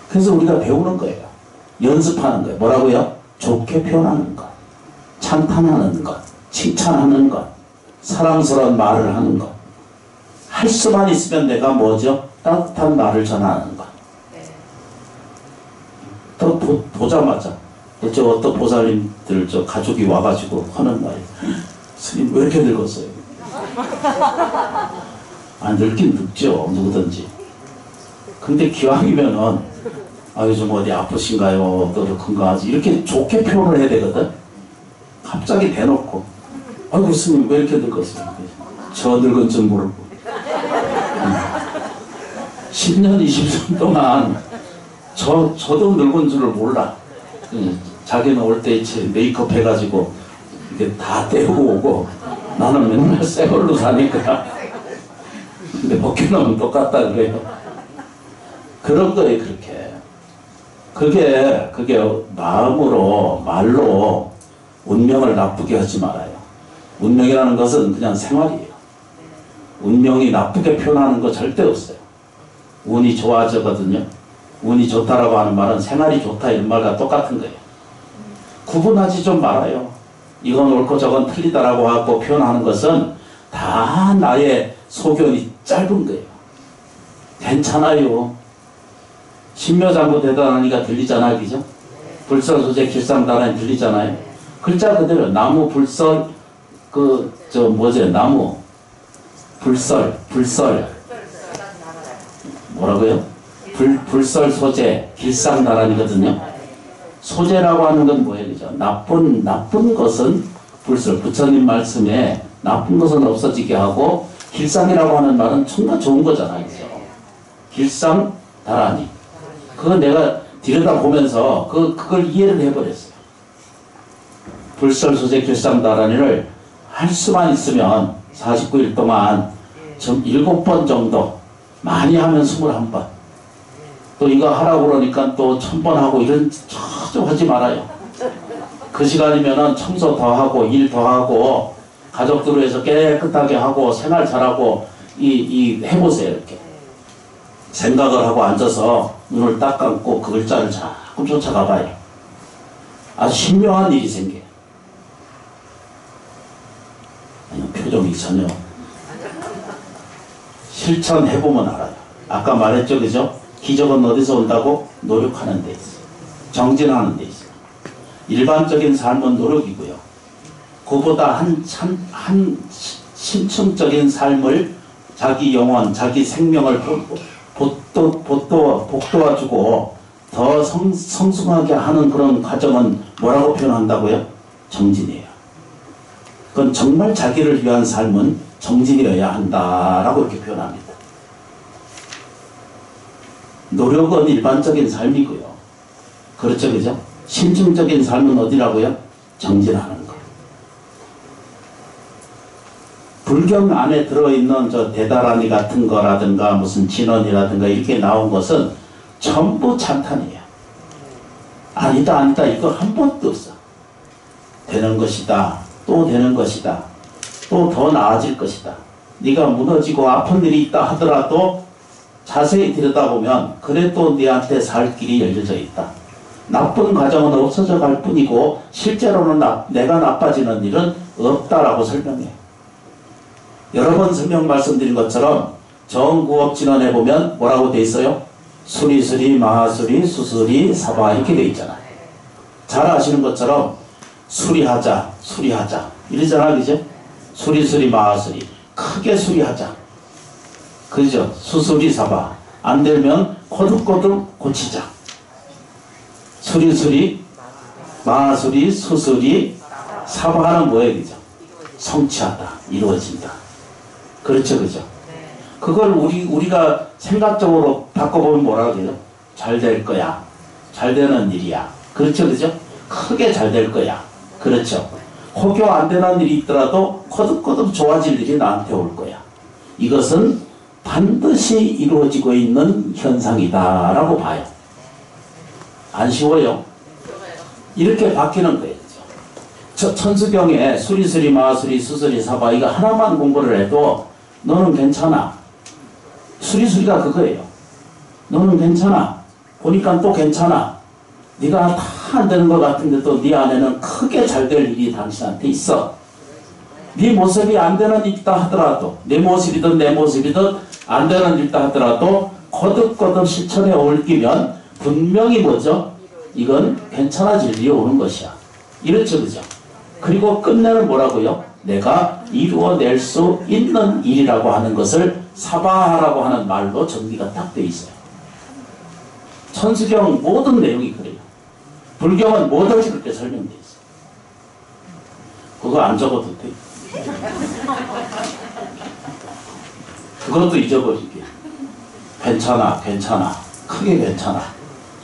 그래서 우리가 배우는 거예요. 연습하는 거예요. 뭐라고요? 좋게 표현하는 것, 찬탄하는 것, 칭찬하는 것, 사랑스러운 말을 하는 것. 할 수만 있으면 내가 뭐죠? 따뜻한 말을 전하는 것. 또 보자마자 저 어떤 보살님들 저 가족이 와가지고 하는 말이, 스님 왜 이렇게 늙었어요? 안 늙긴 늙죠, 누구든지. 근데 기왕이면은 요즘 어디 아프신가요? 또 건강하지? 이렇게 좋게 표현을 해야 되거든. 갑자기 대놓고 아이고 스님 왜 이렇게 늙었어요? 저 늙은 줄 모르고 10년 20년 동안 저도 늙은 줄을 몰라. 자기는 올 때 메이크업 해가지고 이게 다 떼고 오고 나는 맨날 새 걸로 사니까. 근데 벗겨놓으면 똑같다 그래요. 그런 거예요. 그게 마음으로 말로 운명을 나쁘게 하지 말아요. 운명이라는 것은 그냥 생활이에요. 운명이 나쁘게 표현하는 거 절대 없어요. 운이 좋아지거든요. 운이 좋다라고 하는 말은 생활이 좋다 이런 말과 똑같은 거예요. 구분하지 좀 말아요. 이건 옳고 저건 틀리다라고 하고 표현하는 것은 다 나의 소견이 짧은 거예요. 괜찮아요. 신묘장구 대단하니까 들리잖아요. 그죠? 불설 소재 길상다란이 들리잖아요. 글자 그대로 나무 불설 나무 불설 뭐라고요? 불설 소재 길상다란이거든요. 소재라고 하는 건 뭐예요? 그죠? 나쁜 것은 불설, 부처님 말씀에 나쁜 것은 없어지게 하고, 길상이라고 하는 말은 정말 좋은 거잖아요. 그죠? 길상다란이. 그거 내가 들여다보면서 그걸 이해를 해버렸어요. 불설 소재 길상다란이를 할 수만 있으면 49일 동안 좀 7번 정도, 많이 하면 21번. 또 이거 하라고 그러니까 또 1000번 하고 이런 좀 하지 말아요. 그 시간이면은 청소 더 하고 일 더 하고 가족들을 위해서 깨끗하게 하고 생활 잘하고 해보세요. 이렇게 생각을 하고 앉아서 눈을 딱 감고 그 글자를 자꾸 쫓아가 봐요. 아주 신묘한 일이 생겨요. 아니, 표정이 전혀. 실천해보면 알아요. 아까 말했죠, 그죠? 기적은 어디서 온다고? 노력하는 데 있어요. 정진하는 데 있어요. 일반적인 삶은 노력이고요. 그보다 한 심층적인 삶을 자기 영혼, 자기 생명을 복도와주고 더 성숙하게 하는 그런 과정은 뭐라고 표현한다고요? 정진이에요. 그건 정말 자기를 위한 삶은 정진이어야 한다라고 이렇게 표현합니다. 노력은 일반적인 삶이고요. 그렇죠, 그죠? 심층적인 삶은 어디라고요? 정진하는 거. 불경 안에 들어있는 저 대다라니 같은 거라든가 무슨 진언이라든가 이렇게 나온 것은 전부 찬탄이에요. 아니다, 아니다, 이거 한 번도 없어. 되는 것이다. 또 되는 것이다. 또 더 나아질 것이다. 네가 무너지고 아픈 일이 있다 하더라도 자세히 들여다보면 그래도 네한테 살 길이 열려져 있다. 나쁜 과정은 없어져 갈 뿐이고 실제로는 내가 나빠지는 일은 없다라고 설명해. 여러 번 설명 말씀드린 것처럼 정구업진언에 보면 뭐라고 돼 있어요? 수리수리, 마하수리, 수수리, 사바 이렇게 돼 있잖아요. 잘 아시는 것처럼 수리하자, 수리하자 이러잖아, 그죠? 수리수리, 마하수리 크게 수리하자. 그죠? 수수리, 사바 안 되면 거듭거듭 고치자. 수리수리, 마하수리, 수수리, 사바는 뭐예요, 그죠? 성취하다, 이루어진다. 그렇죠, 그죠? 그걸 우리가 생각적으로 바꿔보면 뭐라고 해요? 잘 될 거야. 잘 되는 일이야. 그렇죠, 그죠? 크게 잘 될 거야. 그렇죠. 혹여 안 되는 일이 있더라도 거듭거듭 좋아질 일이 나한테 올 거야. 이것은 반드시 이루어지고 있는 현상이다 라고 봐요. 안 쉬워요? 이렇게 바뀌는 거예요. 천수경에 수리수리, 마하수리, 수수리, 사바 이거 하나만 공부를 해도 너는 괜찮아. 수리수리가 그거예요. 너는 괜찮아. 보니까 또 괜찮아. 네가 다 안 되는 것 같은데도 네 안에는 크게 잘 될 일이 당신한테 있어. 네 모습이 안 되는 일이다 하더라도 내 모습이든 내 모습이든 안 되는 일이다 하더라도 거듭거듭 실천에 옮기면 분명히 뭐죠? 이건 괜찮아질 일이 오는 것이야. 이렇죠, 그죠? 그리고 끝내는 뭐라고요? 내가 이루어낼 수 있는 일이라고 하는 것을 사바하라고 하는 말로 정리가 딱 돼 있어요. 천수경 모든 내용이 그래요. 불경은 뭐든지 그렇게 설명돼 있어요. 그거 안 적어도 돼. 그것도 잊어버리게. 괜찮아, 괜찮아. 크게 괜찮아.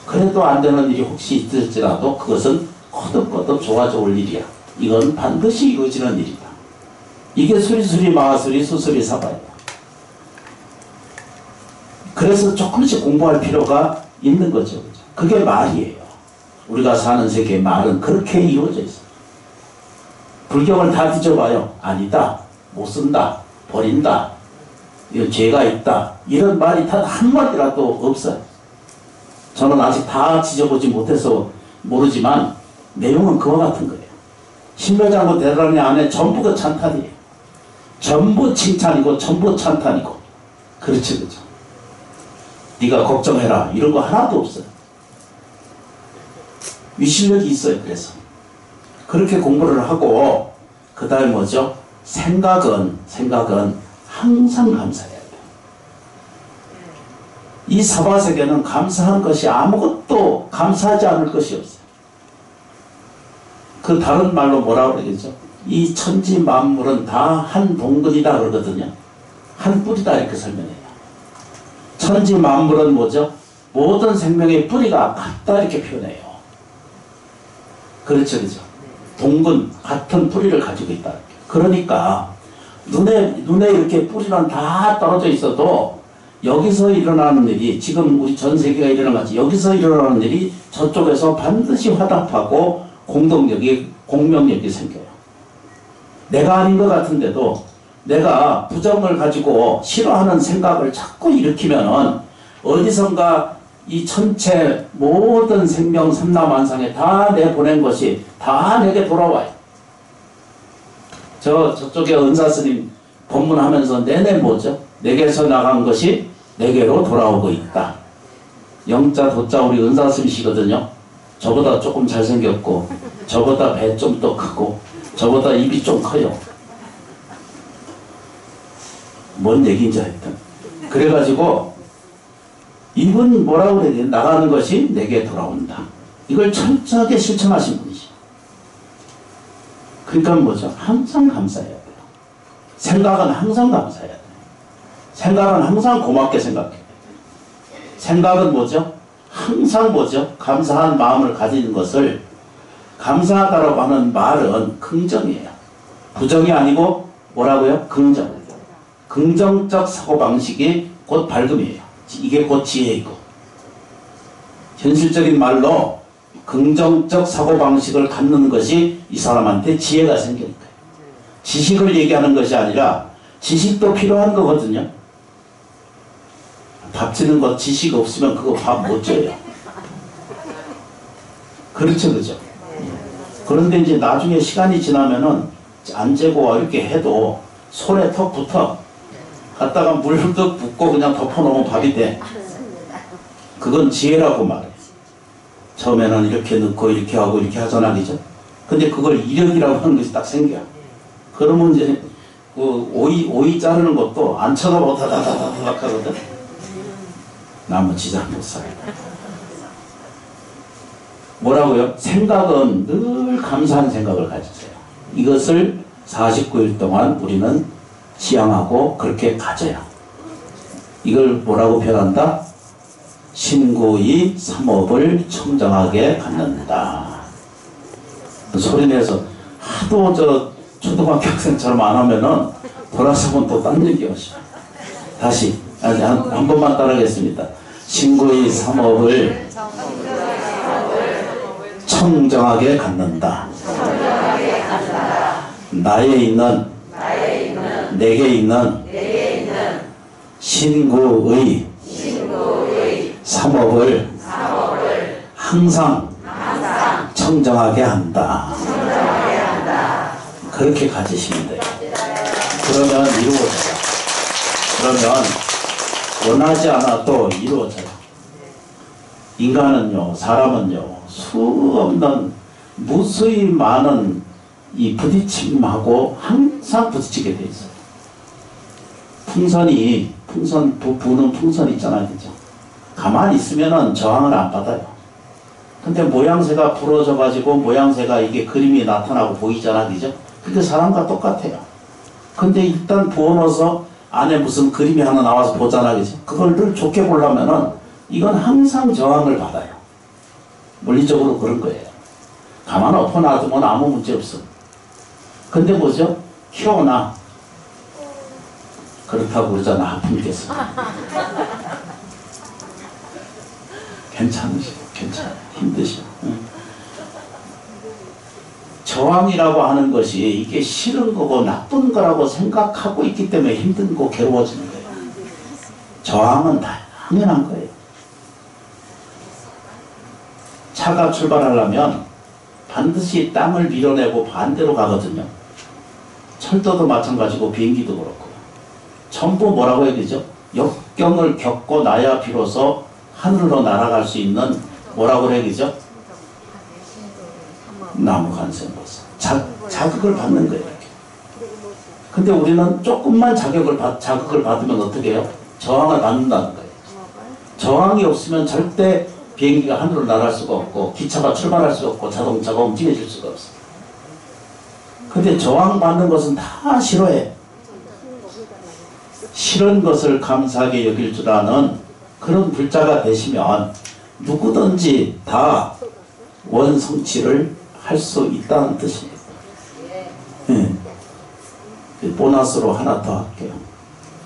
그래도 안 되는 일이 혹시 있을지라도 그것은 거듭거듭 좋아져 올 일이야. 이건 반드시 이루어지는 일이다. 이게 수리수리, 마하수리, 수수리, 사바예요. 그래서 조금씩 공부할 필요가 있는 거죠. 그게 말이에요. 우리가 사는 세계의 말은 그렇게 이루어져 있어요. 불경을 다 뒤져봐요. 아니다. 못 쓴다. 버린다. 이거 죄가 있다. 이런 말이 단 한마디라도 없어요. 저는 아직 다 지져보지 못해서 모르지만 내용은 그와 같은 거예요. 신묘장구 대단히 안에 전부가 찬탄이에요. 전부 칭찬이고 전부 찬탄이고. 그렇지, 그죠? 네가 걱정해라. 이런 거 하나도 없어요. 위실력이 있어요. 그래서 그렇게 공부를 하고 그 다음에 뭐죠? 생각은 항상 감사해야 돼요. 이 사바세계는 감사한 것이 아무것도 감사하지 않을 것이 없어요. 그 다른 말로 뭐라고 그러겠죠? 이 천지 만물은 다 한 동근이다 그러거든요. 한 뿌리다 이렇게 설명해요. 천지 만물은 뭐죠? 모든 생명의 뿌리가 같다 이렇게 표현해요. 그렇죠, 그죠? 동근, 같은 뿌리를 가지고 있다. 그러니까 눈에 이렇게 뿌리는 다 떨어져 있어도 여기서 일어나는 일이 지금 우리 전 세계가 일어나는 것이 여기서 일어나는 일이 저쪽에서 반드시 화답하고 공명력이 생겨요. 내가 아닌 것 같은데도 내가 부정을 가지고 싫어하는 생각을 자꾸 일으키면은 어디선가 이 전체 모든 생명 삼라만상에 다 내보낸 것이 다 내게 돌아와요. 저쪽에 은사스님 법문하면서 내내 뭐죠? 내게서 나간 것이 내게로 돌아오고 있다. 영자 도자 우리 은사스님이시거든요. 저보다 조금 잘생겼고 저보다 배 좀 더 크고 저보다 입이 좀 커요. 뭔 얘기인지 하여튼 그래가지고 이분 뭐라고 그래야 돼? 나가는 것이 내게 돌아온다. 이걸 철저하게 실천하신 분이죠. 그러니까 뭐죠? 항상 감사해야 돼요. 생각은 항상 감사해야 돼요. 생각은 항상 고맙게 생각해야 돼요. 생각은 뭐죠? 항상 뭐죠? 감사한 마음을 가지는 것을 감사하다라고 하는 말은 긍정이에요. 부정이 아니고 뭐라고요? 긍정. 긍정적 사고방식이 곧 밝음이에요. 이게 곧 지혜이고. 현실적인 말로 긍정적 사고방식을 갖는 것이 이 사람한테 지혜가 생기는 거예요. 지식을 얘기하는 것이 아니라 지식도 필요한 거거든요. 밥 짓는 거 지식 없으면 그거 밥 못 쪄요. 그렇죠, 그죠? 그런데 이제 나중에 시간이 지나면은 안 재고 이렇게 해도 손에 턱 붙어. 갖다가 물도 붓고 그냥 덮어놓으면 밥이 돼. 그건 지혜라고 말해. 처음에는 이렇게 넣고 이렇게 하고 이렇게 하잖아, 그죠? 근데 그걸 이력이라고 하는 것이 딱 생겨. 그러면 이제 그 오이 자르는 것도 안 쳐다보고 다다다다닥 하거든. 나무 지장 못 살아. 뭐라고요? 생각은 늘 감사한 생각을 가지세요. 이것을 49일 동안 우리는 지향하고 그렇게 가져요. 이걸 뭐라고 표현한다? 신구의 삼업을 청정하게 갖는다. 소리내서 하도 저 초등학교 학생처럼 안 하면은 돌아서면 또 딴 얘기 하시죠. 다시 한 번만 따라하겠습니다. 신구의 삼업을 청정하게 갖는다. 나에 있는 내게 있는 신구의 삼업을 항상 청정하게 한다. 그렇게 가지시면 돼요. 그러면 이루어져요. 그러면 원하지 않아도 이루어져요. 인간은요, 사람은요, 수없는 무수히 많은 이 부딪힘하고 항상 부딪히게 돼 있어요. 부는 풍선 있잖아요, 그죠? 가만히 있으면은 저항을 안 받아요. 근데 모양새가 부러져가지고 모양새가 이게 그림이 나타나고 보이잖아, 그죠? 그게 사람과 똑같아요. 근데 일단 부어넣어서 안에 무슨 그림이 하나 나와서 보잖아, 그죠? 그걸 늘 좋게 보려면은 이건 항상 저항을 받아요. 물리적으로 그런 거예요. 가만 엎어놔두면 아무 문제 없어. 근데 뭐죠? 키워놔. 그렇다고 그러잖아, 하품께서. 괜찮으시고, 힘드시고. 저항이라고 하는 것이 이게 싫은 거고 나쁜 거라고 생각하고 있기 때문에 힘들고 괴로워지는 거예요. 저항은 당연한 거예요. 차가 출발하려면 반드시 땅을 밀어내고 반대로 가거든요. 철도도 마찬가지고 비행기도 그렇고. 전부 뭐라고 해야 되죠? 역경을 겪고 나야 비로소 하늘로 날아갈 수 있는 뭐라고 해야 되죠? 나무간생보살. 자극을 받는 거예요. 이렇게. 근데 우리는 조금만 자극을 받으면 어떻게 해요? 저항을 받는다는 거예요. 저항이 없으면 절대 비행기가 하늘로 날아갈 수가 없고 기차가 출발할 수가 없고 자동차가 움직여질 수가 없어요. 근데 저항받는 것은 다 싫어해. 싫은 것을 감사하게 여길 줄 아는 그런 불자가 되시면 누구든지 다 원성취를 할 수 있다는 뜻입니다. 네. 보너스로 하나 더 할게요.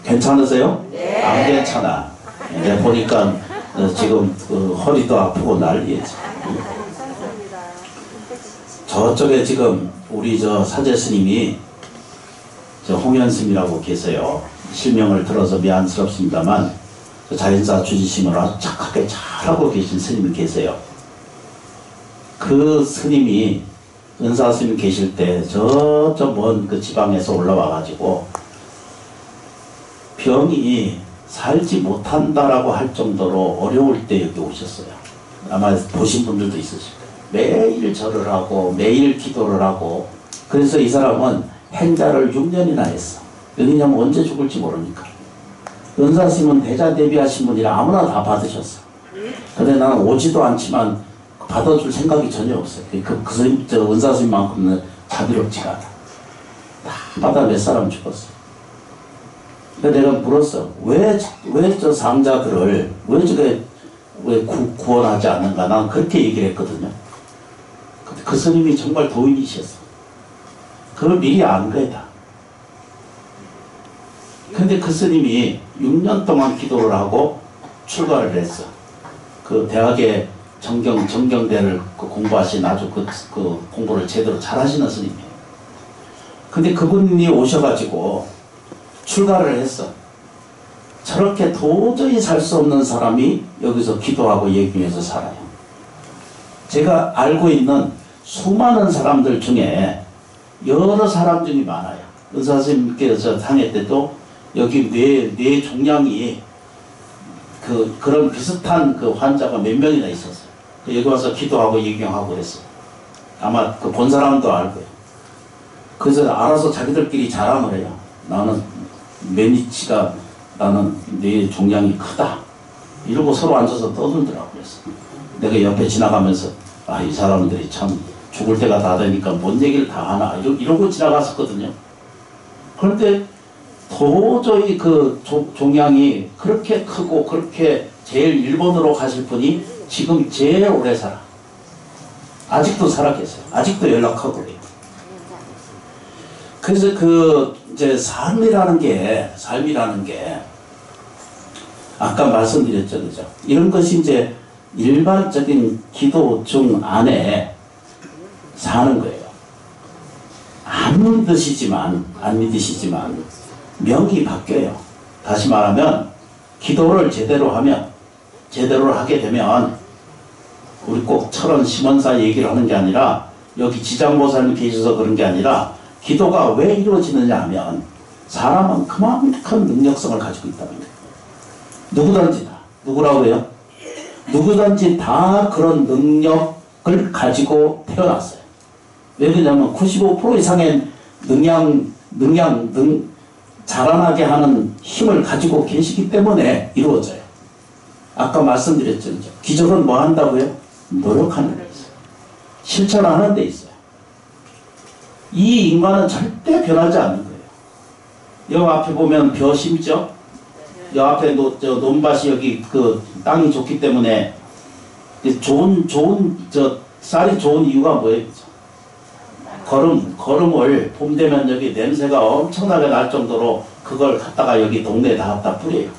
괜찮으세요? 네. 안 괜찮아. 네, 보니까 지금 허리도 아프고 난리예요. 저쪽에 지금 우리 사제 스님이 홍현스님이라고 계세요. 실명을 들어서 미안스럽습니다만 자연사 주지심을 아주 착하게 잘하고 계신 스님이 계세요. 그 스님이 은사 스님 계실 때 저쪽 먼 그 지방에서 올라와 가지고 병이 살지 못한다라고 할 정도로 어려울 때 여기 오셨어요. 아마 보신 분들도 있으실 거예요. 매일 절을 하고 매일 기도를 하고 그래서 이 사람은 행자를 6년이나 했어. 왜냐면 언제 죽을지 모르니까. 은사 스님은 대자 대비하신 분이라 아무나 다 받으셨어. 근데 나는 오지도 않지만 받아줄 생각이 전혀 없어요. 은사 스님만큼은 자비롭지가 않아. 다 받아 몇 사람 죽었어. 그래서 내가 물었어. 왜 저 상자들을 왜 저게 왜 구원하지 않는가? 난 그렇게 얘기를 했거든요. 근데 그 스님이 정말 도인이셨어. 그걸 미리 안 거야, 다. 근데 그 스님이 6년 동안 기도를 하고 출가를 했어. 그 대학에 정경대를 공부하신 아주 그 공부를 제대로 잘 하시는 스님이에요. 근데 그분이 오셔가지고 출가를 했어. 저렇게 도저히 살 수 없는 사람이 여기서 기도하고 얘기해서 살아요. 제가 알고 있는 수많은 사람들 중에 여러 사람 중이 많아요. 의사 선생님께서 상해 때도 여기 뇌 종양이 그런 비슷한 그 환자가 몇 명이나 있었어요. 여기 와서 기도하고 예경하고 그랬어요. 아마 그 본 사람도 알 거예요. 그래서 알아서 자기들끼리 자랑을 해요. 나는 매니치가 나는 뇌 종양이 크다. 이러고 서로 앉아서 떠들더라고요. 그래서 내가 옆에 지나가면서 이 사람들이 참 죽을 때가 다 되니까 뭔 얘기를 다 하나 이러고 지나갔었거든요. 그런데 도저히 그 종양이 그렇게 크고 그렇게 제일 일본으로 가실 분이 지금 제일 오래 살아. 아직도 살아 계세요. 아직도 연락하고 그래요. 그래서 이제 삶이라는 게 아까 말씀드렸죠, 그죠? 이런 것이 이제 일반적인 기도 중 안에 사는 거예요. 안 믿으시지만 명이 바뀌어요. 다시 말하면 기도를 제대로 하게 되면 우리 꼭 철원 심원사 얘기를 하는 게 아니라 여기 지장보살님 계셔서 그런 게 아니라 기도가 왜 이루어지느냐 하면 사람은 그만큼 능력성을 가지고 있답니다. 누구든지 다. 누구라고 해요? 누구든지 다 그런 능력을 가지고 태어났어요. 왜 그러냐면 95% 이상의 자라나게 하는 힘을 가지고 계시기 때문에 이루어져요. 아까 말씀드렸죠. 기적은 뭐 한다고요? 노력하는 데 있어요. 실천하는 데 있어요. 이 인간은 절대 변하지 않는 거예요. 여기 앞에 보면 벼 심죠? 여 앞에 논밭이 여기 그 땅이 좋기 때문에 쌀이 좋은 이유가 뭐예요? 거름을 봄 되면 여기 냄새가 엄청나게 날 정도로 그걸 갖다가 여기 동네에 다 갖다 뿌려요.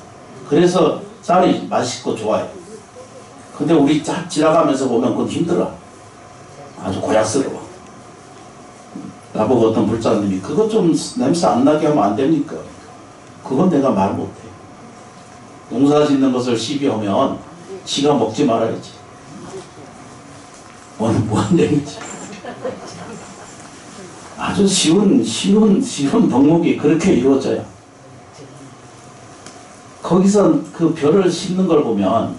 그래서 쌀이 맛있고 좋아요. 근데 우리 쫙 지나가면서 보면 그건 힘들어. 아주 고약스러워. 나보고 어떤 불자님이 그거 좀 냄새 안 나게 하면 안 됩니까? 그건 내가 말 못해. 농사 짓는 것을 시비하면 지가 먹지 말아야지. 뭔 얘기지? 아주 쉬운 덕목이 그렇게 이루어져요. 거기서 그 벼를 심는 걸 보면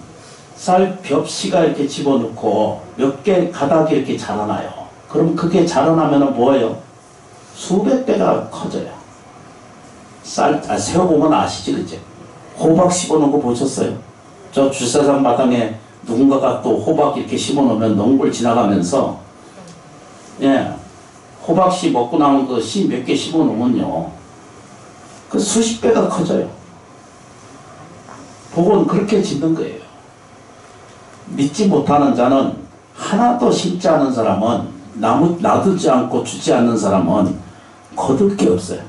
쌀 벽씨가 이렇게 집어넣고 몇 개 가닥이 이렇게 자라나요. 그럼 그게 자라나면 뭐예요? 수백 배가 커져요. 새우 보면 아시지, 그치? 호박 심어놓은 거 보셨어요? 저 주차장 마당에 누군가가 또 호박 이렇게 심어놓으면 농골 지나가면서 호박씨 먹고 나온 그 씨 몇 개 심어놓으면요 그 수십 배가 커져요. 복은 그렇게 짓는 거예요. 믿지 못하는 자는 하나도 심지 않은 사람은 놔두지 않고 주지 않는 사람은 거둘 게 없어요.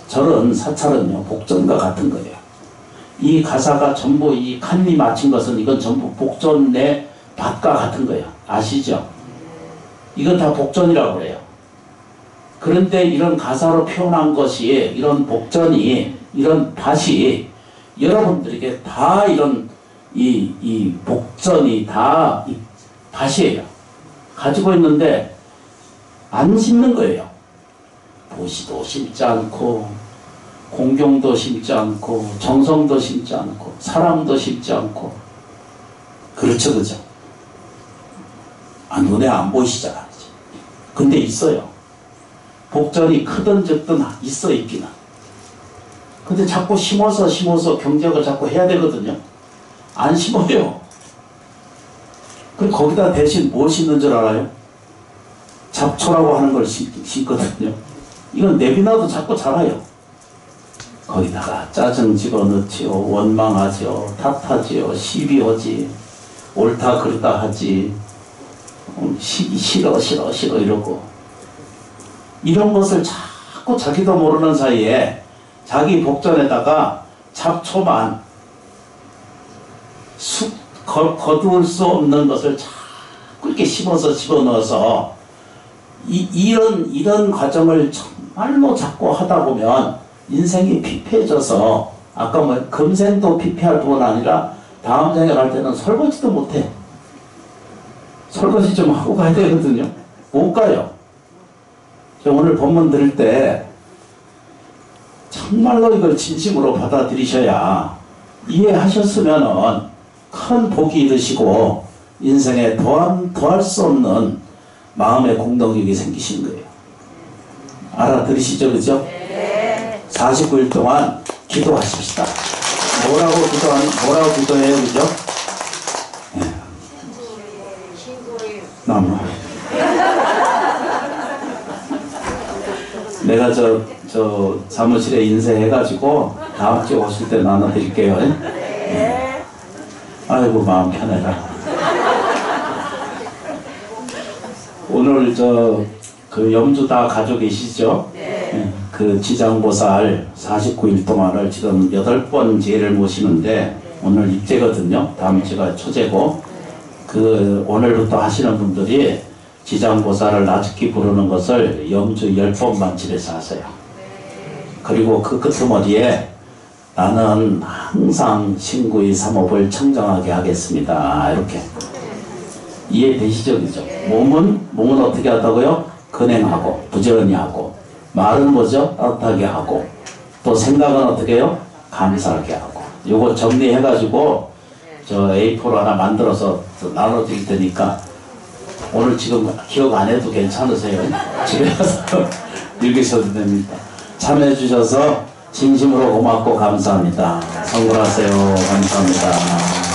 저런 사찰은요 복전과 같은 거예요. 이 가사가 전부 이 칸이 맞힌 것은 이건 전부 복전의 밭과 같은 거예요. 아시죠? 이건 다 복전이라고 그래요. 그런데 이런 가사로 표현한 것이 이런 복전이 이런 밭이 여러분들에게 다 이런 이 복전이 다 이 밭이에요. 가지고 있는데 안 심는 거예요. 보시도 심지 않고 공경도 심지 않고 정성도 심지 않고 사랑도 심지 않고 그렇죠, 그죠? 눈에 안 보이시잖아. 근데 있어요. 복전이 크든 적든 있어 있기는. 근데 자꾸 심어서 경작을 자꾸 해야 되거든요. 안 심어요. 그럼 거기다 대신 뭘 심는 줄 알아요? 잡초라고 하는 걸 심거든요. 이건 내비놔도 자꾸 자라요. 거기다가 짜증 집어넣지요, 원망하지요, 탓하지요, 시비하지, 옳다 그르다 하지, 싫어 싫어 싫어 이러고, 이런 것을 자꾸 자기도 모르는 사이에 자기 복전에다가 잡초만 거두을 수 없는 것을 자꾸 이렇게 씹어서 집어넣어서 이런 과정을 정말로 자꾸 하다 보면 인생이 피폐해져서, 아까 뭐 금생도 피폐할 뿐 아니라 다음 생에 갈 때는 설거지도 못해. 설거지 좀 하고 가야 되거든요. 못 가요. 저 오늘 본문 들을 때 정말로 이걸 진심으로 받아들이셔야, 이해하셨으면은 큰 복이 이르시고 인생에 더할 수 없는 마음의 공동력이 생기신 거예요. 알아들으시죠? 그죠? 네. 49일 동안 기도하십시다. 뭐라고 기도해요? 그죠? 네. 나무. 내가 저 사무실에 인쇄해가지고 다음 주에 오실 때 나눠드릴게요. 네. 아이고, 마음 편해라. 오늘 그 염주 다 가지고 계시죠? 네. 그 지장보살 49일 동안을 지금 8번째를 모시는데, 오늘 입제거든요. 다음 주가 초제고, 그 오늘부터 하시는 분들이 지장보살을 나직히 부르는 것을 염주 10번만 집에서 하세요. 그리고 그 끄트머리에 나는 항상 신구의 삼업을 청정하게 하겠습니다. 이렇게. 이해되시죠? 그죠? 몸은 어떻게 하다고요? 근행하고, 부지런히 하고, 말은 뭐죠? 따뜻하게 하고, 또 생각은 어떻게 해요? 감사하게 하고. 요거 정리해가지고, 저 A4로 하나 만들어서 나눠드릴 테니까, 오늘 지금 기억 안 해도 괜찮으세요? 집에 가서 읽으셔도 됩니다. 참여해주셔서 진심으로 고맙고 감사합니다. 성불하세요. 감사합니다.